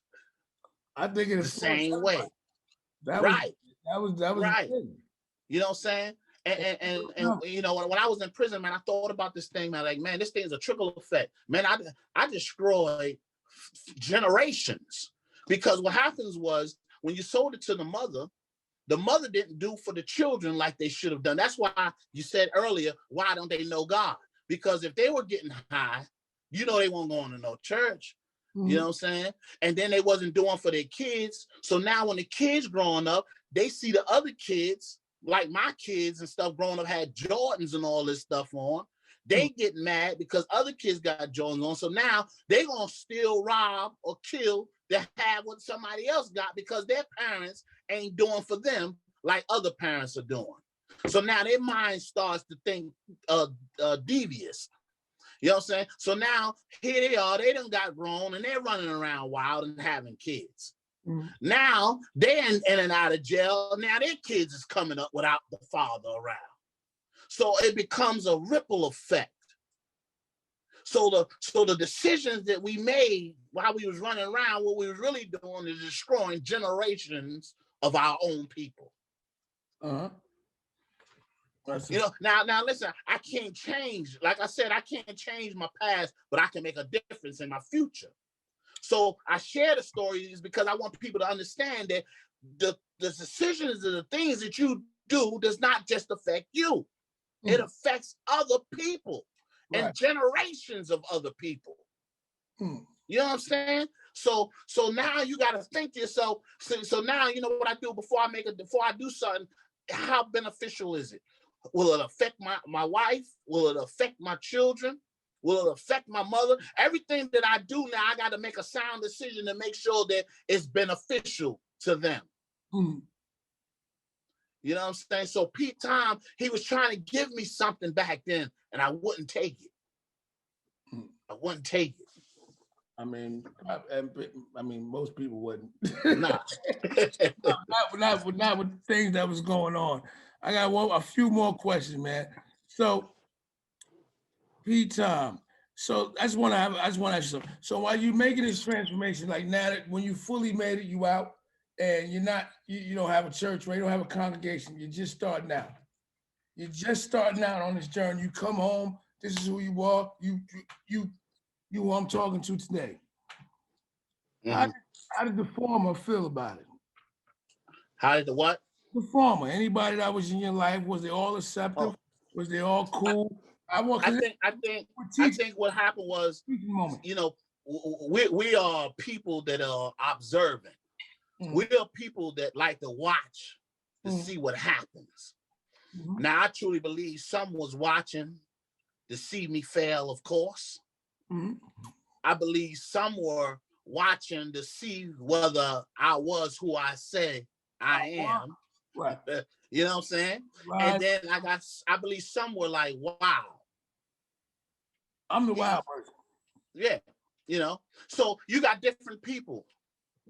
I think it's the same way. That was right. You know what I'm saying? And you know, when I was in prison, man, I thought about this thing, man. Like, man, this thing is a trickle effect. Man, I destroyed generations. Because what happens was when you sold it to the mother didn't do for the children like they should have done. That's why you said earlier, why don't they know God? Because if they were getting high, you know, they weren't going to no church. Mm-hmm. You know what I'm saying? And then they wasn't doing for their kids. So now when the kids growing up, they see the other kids, like my kids and stuff growing up had Jordans and all this stuff on. They get mad because other kids got Jordans on. So now they going to steal, rob, or kill to have what somebody else got because their parents ain't doing for them like other parents are doing. So now their mind starts to think devious. You know what I'm saying? So now here they are, they done got grown and they're running around wild and having kids. Mm-hmm. Now they're in and out of jail. Now their kids is coming up without the father around. So it becomes a ripple effect. So the decisions that we made while we was running around, what we was really doing is destroying generations of our own people. Uh-huh. You know, now listen, I can't change. Like I said, I can't change my past, but I can make a difference in my future. So I share the stories because I want people to understand that the decisions and the things that you do does not just affect you. It affects other people and generations of other people. You know what I'm saying? So now you got to think to yourself. So now you know what I do before I do something. How beneficial is it? Will it affect my wife? Will it affect my children? Will it affect my mother? Everything that I do now, I got to make a sound decision to make sure that it's beneficial to them. You know what I'm saying? So Pete Tom, he was trying to give me something back then, and I wouldn't take it. I wouldn't take it. I mean, most people wouldn't. Nah. not with things that was going on. I got a few more questions, man. So, Pete Tom, so I just want to ask you something. So while you're making this transformation, like now that when you fully made it, you out, and you're not, you don't have a church, right? You don't have a congregation. You're just starting out. You're just starting out on this journey. You come home. This is who you are. You who I'm talking to today. Mm-hmm. How did the former feel about it? How did the what? The former. Anybody that was in your life, was they all accepting? Oh. Was they all cool? I think what happened was, you know, we are people that are observant. We are people that like to watch to see what happens. Now, I truly believe some was watching to see me fail, of course. I believe some were watching to see whether I was who I say I am. Right. You know what I'm saying? Right. And then I believe some were like, wow. I'm the wild person. Yeah. You know, so you got different people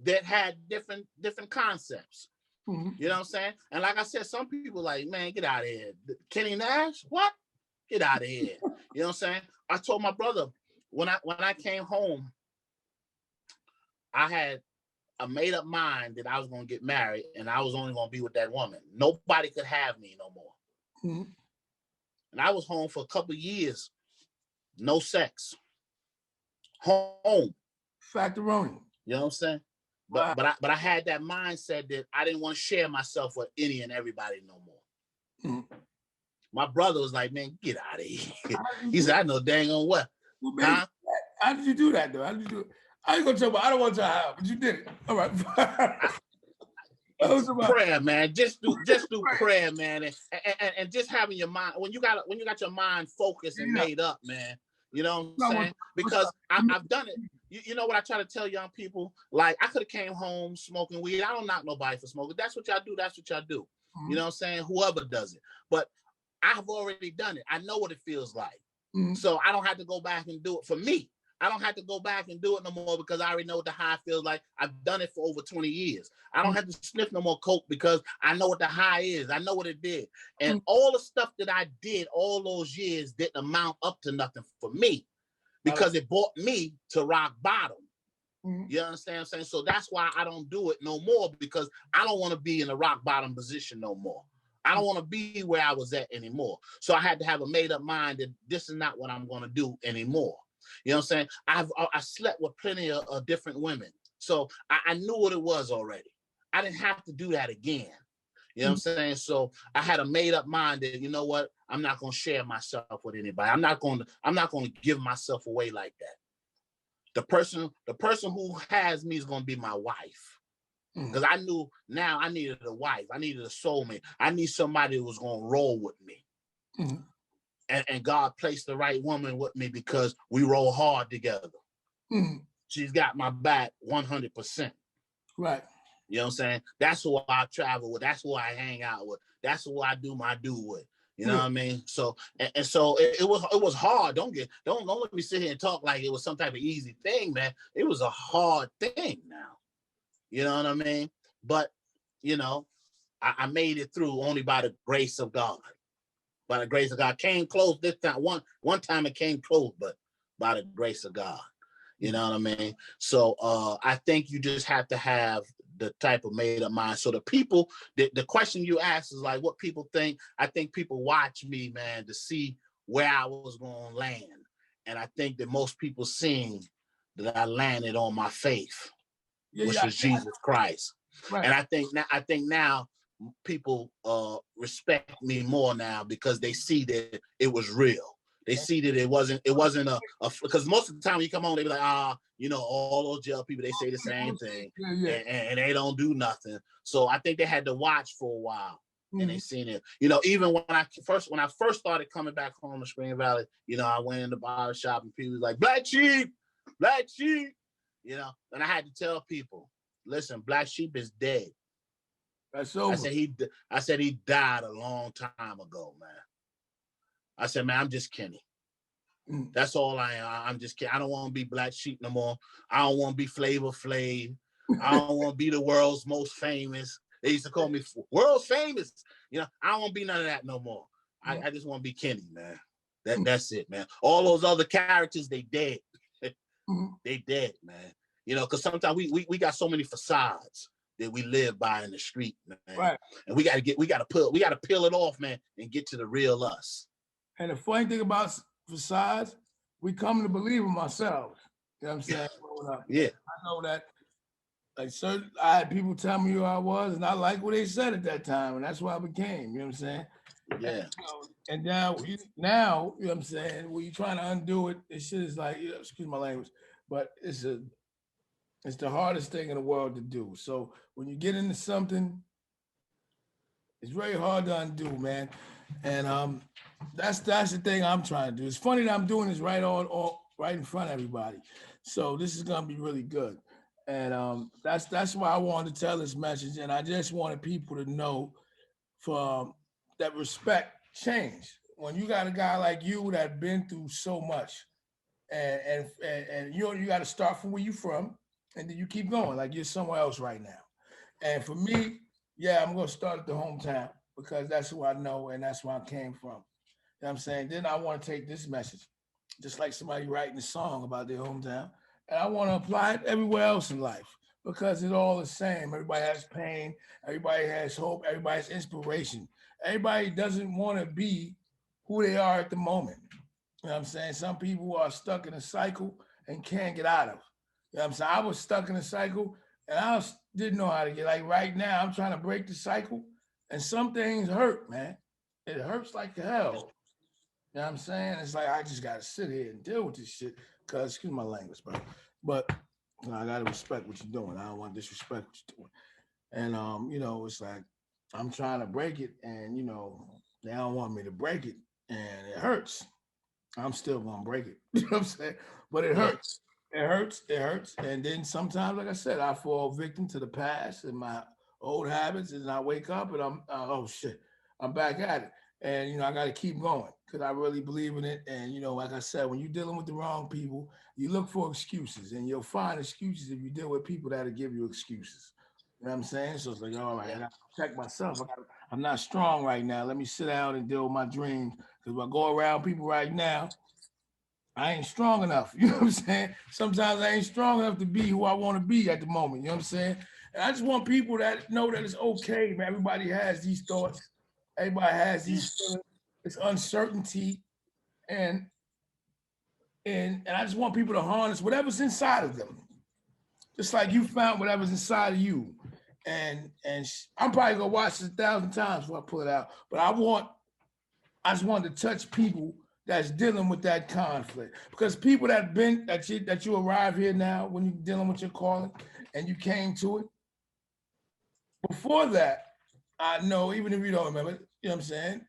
that had different concepts. Mhm. You know what I'm saying? And like I said, some people like, man, get out of here. Kenny Nash, what? Get out of here. You know what I'm saying? I told my brother when I came home, I had a made up mind that I was gonna get married and I was only gonna be with that woman. Nobody could have me no more. Mhm. And I was home for a couple of years, no sex, home. Factoroni. You know what I'm saying? Wow. But I had that mindset that I didn't want to share myself with any and everybody no more. Mhm. My brother was like, man, get out of here. How did you He do said, it? I know dang on what. Who made you Huh? do that? How did you do that, though? How did you do it? I ain't gonna tell about. I don't want to tell how, but you did it. All right. What was It's it about? prayer, man. Just do prayer, man, and just having your mind when you got your mind focused and Yeah. made up, man. You know what I'm No, saying? Because I've done it. You know what I try to tell young people? Like I could have came home smoking weed. I don't knock nobody for smoking. That's what y'all do. That's what y'all do. You know what I'm saying? Whoever does it. But I've already done it. I know what it feels like. Mhm. So I don't have to go back and do it for me. I don't have to go back and do it no more because I already know what the high feels like. I've done it for over 20 years. I don't have to sniff no more coke because I know what the high is. I know what it did. And all the stuff that I did all those years didn't amount up to nothing for me because it brought me to rock bottom. Mhm. You understand what I'm saying? So that's why I don't do it no more because I don't want to be in a rock bottom position no more. I don't want to be where I was at anymore. So I had to have a made up mind that this is not what I'm going to do anymore. You know what I'm saying? I slept with plenty of different women. So I knew what it was already. I didn't have to do that again. You know what I'm saying? So I had a made up mind that, you know what? I'm not going to share myself with anybody. I'm not going to give myself away like that. The person who has me is going to be my wife. Because I knew now I needed a wife. I needed a soulmate. I need somebody who was going to roll with me. Mhm. And God placed the right woman with me because we roll hard together. Mhm. She's got my back 100%. Right. You know what I'm saying? That's who I travel with. That's who I hang out with. That's who I do my do with. You know what I mean? So and so it was hard. Don't let me sit here and talk like it was some type of easy thing, man. It was a hard thing now. You know what I mean? But you know, I made it through only by the grace of God. By the grace of God. Came close this time. One time it came close, but by the grace of God. You know what I mean? So I think you just have to have the type of made up mind. So the people, the question you asked is like what people think. I think people watch me, man, to see where I was going to land. And I think that most people seen that I landed on my faith, which was Jesus Christ. Right. And I think now people respect me more now because they see that it was real. They see that it wasn't a because most of the time when you come on, they be like, you know, all those jail people, they say the same thing and they don't do nothing. So I think they had to watch for a while and they seen it. You know, even when I first started coming back home to Spring Valley, you know, I went in the barber shop and people was like, Black Sheep, you know, and I had to tell people, listen, Black Sheep is dead. That's over. I said he died a long time ago, man. I said, man, I'm just Kenny. That's all I am. I'm just kidding. I don't want to be Black Sheep no more. I don't want to be Flavor Flav. I don't want to be the world's most famous. They used to call me world's famous. You know, I don't want to be none of that no more. I just want to be Kenny, man. That's it, man. All those other characters, they dead. They dead, man. You know, because sometimes we got so many facades that we live by in the street, man. Right. And we gotta peel it off, man, and get to the real us. And the funny thing about facades, we come to believe them ourselves. You know what I'm saying? Yeah. I know that. Like, I had people tell me who I was, and I like what they said at that time, and that's why I became. You know what I'm saying? Yeah. And now, you know what I'm saying? When you're trying to undo it, it shit is like, excuse my language, but it's the hardest thing in the world to do. So when you get into something, it's very hard to undo, man. And that's the thing I'm trying to do. It's funny that I'm doing this right in front of everybody. So this is gonna be really good. And that's why I wanted to tell this message. And I just wanted people to know that respect change. When you got a guy like you that been through so much, and you got to start from where you from, and then you keep going like you're somewhere else right now. And for me, Yeah, I'm gonna start at the hometown because that's who I know and that's where I came from. You know what I'm saying? Then I want to take this message, just like somebody writing a song about their hometown, and I want to apply it everywhere else in life because it's all the same. Everybody has pain, everybody has hope, everybody has inspiration. Everybody doesn't want to be who they are at the moment. You know what I'm saying? Some people are stuck in a cycle and can't get out of. You know what I'm saying? I was stuck in a cycle and didn't know how to get. Like right now, I'm trying to break the cycle, and some things hurt, man. It hurts like hell. You know what I'm saying? It's like I just gotta sit here and deal with this shit. Cause excuse my language, bro. But I gotta respect what you're doing. I don't want to disrespect what you're doing. And it's like I'm trying to break it, and they don't want me to break it, and it hurts. I'm still gonna break it. You know what I'm saying? But it Yeah. hurts. It hurts. It hurts. And then sometimes, like I said, I fall victim to the past and my old habits, and I wake up and I'm oh shit, I'm back at it. And I got to keep going because I really believe in it. And like I said, when you're dealing with the wrong people, you look for excuses, and you'll find excuses if you deal with people that'll give you excuses. You know what I'm saying? So it's like, all right, I Yeah. got to protect myself. I'm not strong right now. Let me sit down and deal with my dreams. Because if I go around people right now, I ain't strong enough. You know what I'm saying? Sometimes I ain't strong enough to be who I want to be at the moment. You know what I'm saying? And I just want people that know that it's okay, man. Everybody has these thoughts. Everybody has Yeah. these feelings. It's uncertainty. And and I just want people to harness whatever's inside of them. Just like you found whatever's inside of you. And I'm probably gonna watch this 1,000 times before I pull it out. But I just wanted to touch people that's dealing with that conflict because people that you arrive here now when you're dealing with your calling and you came to it before that. I know even if you don't remember, you know what I'm saying.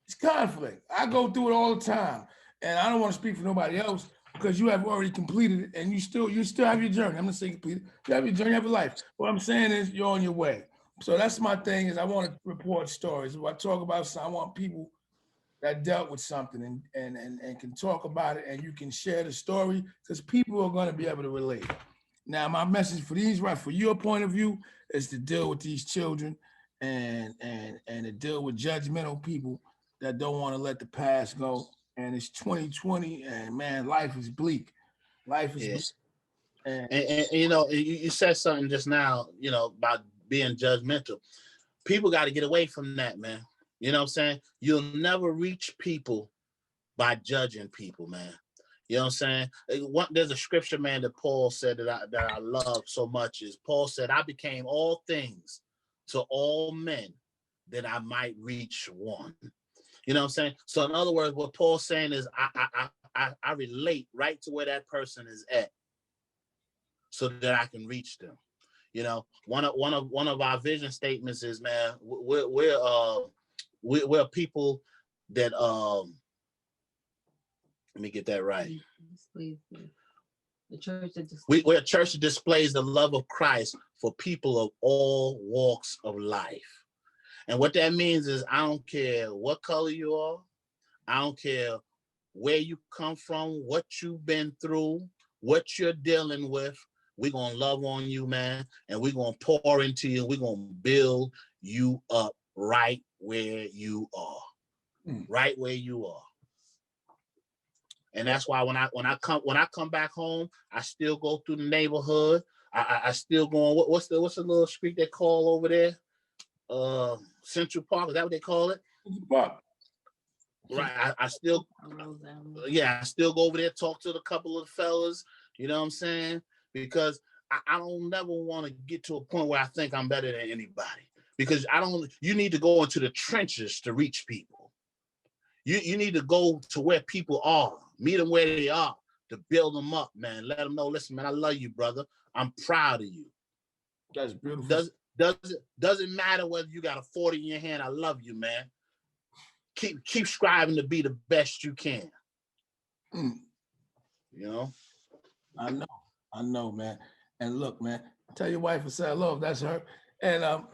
It's conflict. I go through it all the time, and I don't want to speak for nobody else because you have already completed it, and you still have your journey. I'm not saying completed. You have your journey, you have your life. What I'm saying is you're on your way. So that's my thing. Is I want to report stories. If I talk about something, I want people that dealt with something and can talk about it and you can share the story because people are going to be able to relate. Now, my message for these, right, for your point of view, is to deal with these children and to deal with judgmental people that don't want to let the past go. And it's 2020, and man, life is bleak. Life is Yeah. bleak. And You said something just now, about being judgmental. People got to get away from that, man. You know what I'm saying? You'll never reach people by judging people, man. You know what I'm saying? There's a scripture, man, that Paul said that I love so much is Paul said, I became all things to all men that I might reach one. You know what I'm saying? So in other words, what Paul's saying is I relate right to where that person is at so that I can reach them. One of our vision statements is, man, we're people that let me get that right. The church that We're a church that displays the love of Christ for people of all walks of life. And what that means is I don't care what color you are. I don't care where you come from, what you've been through, what you're dealing with. We're going to love on you, man, and we're going to pour into you. We're going to build you up right where you are, right where you are. And that's why when I come back home, I still go through the neighborhood. I still go on what's the little street they call over there? Central Park, is that what they call it? Park. Right. I still I still go over there, talk to a couple of the fellas, you know what I'm saying? Because I don't never want to get to a point where I think I'm better than anybody. Because you need to go into the trenches to reach people. You need to go to where people are, meet them where they are, to build them up, man. Let them know, listen, man, I love you, brother. I'm proud of you. That's beautiful. Doesn't matter whether you got a 40 in your hand. I love you, man. Keep striving to be the best you can. You know? I know, man. And look, man, tell your wife I said love. That's her. And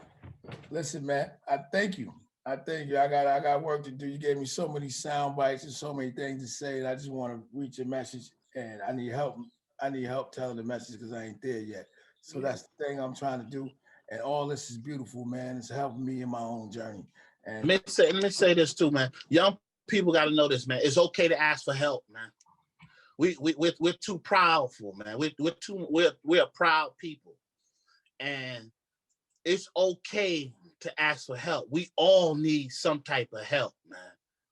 listen, man, I thank you. I thank you. I got work to do. You gave me so many sound bites and so many things to say. And I just want to reach a message. And I need help. I need help telling the message because I ain't there yet. So that's the thing I'm trying to do. And all this is beautiful, man. It's helping me in my own journey. And Let me say this too, man. Young people got to know this, man. It's okay to ask for help, man. We're too proudful, man. We're a proud people, and it's okay to ask for help. We all need some type of help, man.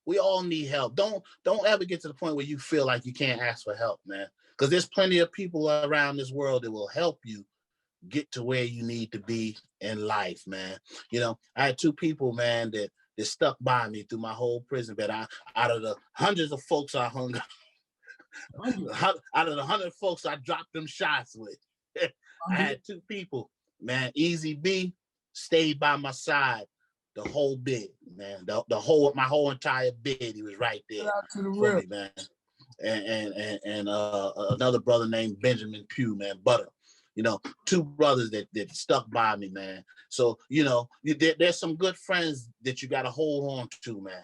We all need help. Don't ever get to the point where you feel like you can't ask for help, man. Because there's plenty of people around this world that will help you get to where you need to be in life, man. You know, I had two people, man, that stuck by me through my whole prison bed. Out of the hundreds of folks I hung out of the 100 folks I dropped them shots with, I had two people, man. Easy B stayed by my side the whole bid, man. My whole entire bid, he was right there to the for real. me, man. And another brother named Benjamin Pugh, man, Butter. You know, two brothers that stuck by me, man. So, you know, there's some good friends that you got to hold on to, man.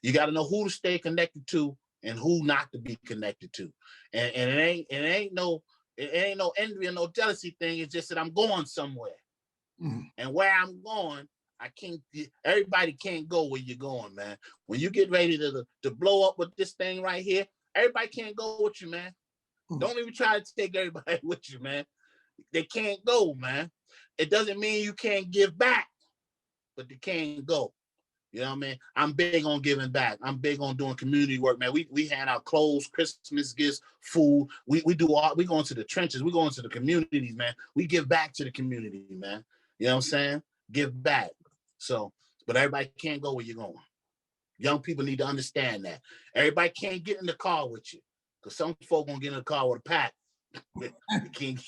You got to know who to stay connected to and who not to be connected to. And it ain't no envy or no jealousy thing. It's just that I'm going somewhere. Mm. And where I'm going, everybody can't go where you're going, man. When you get ready to blow up with this thing right here, everybody can't go with you, man. Mm. Don't even try to take everybody with you, man. They can't go, man. It doesn't mean you can't give back, but they can't go. You know what I mean? I'm big on giving back. I'm big on doing community work, man. We hand out clothes, Christmas gifts, food. We go into the trenches. We go into the communities, man. We give back to the community, man. You know what I'm saying? Give back. So, but everybody can't go where you're going. Young people need to understand that. Everybody can't get in the car with you. Because some folk gonna get in the car with a pack. You can't.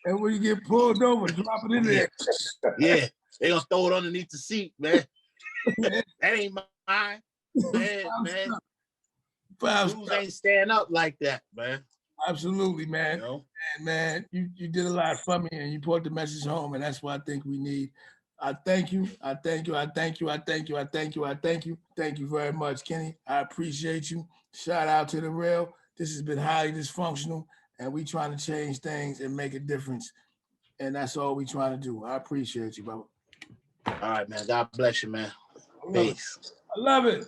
And when you get pulled over, drop it in there. Yeah, they gonna throw it underneath the seat, man. That ain't mine, man. Dudes ain't stand up like that, man. Absolutely, man. You know? And man, you did a lot for me, and you brought the message home, and that's what I think we need. I thank you. I thank you. I thank you. I thank you. I thank you. I thank you. Thank you very much, Kenny. I appreciate you. Shout out to the real. This has been highly dysfunctional, and we trying to change things and make a difference. And that's all we trying to do. I appreciate you, bro. All right, man. God bless you, man. Peace. I love it.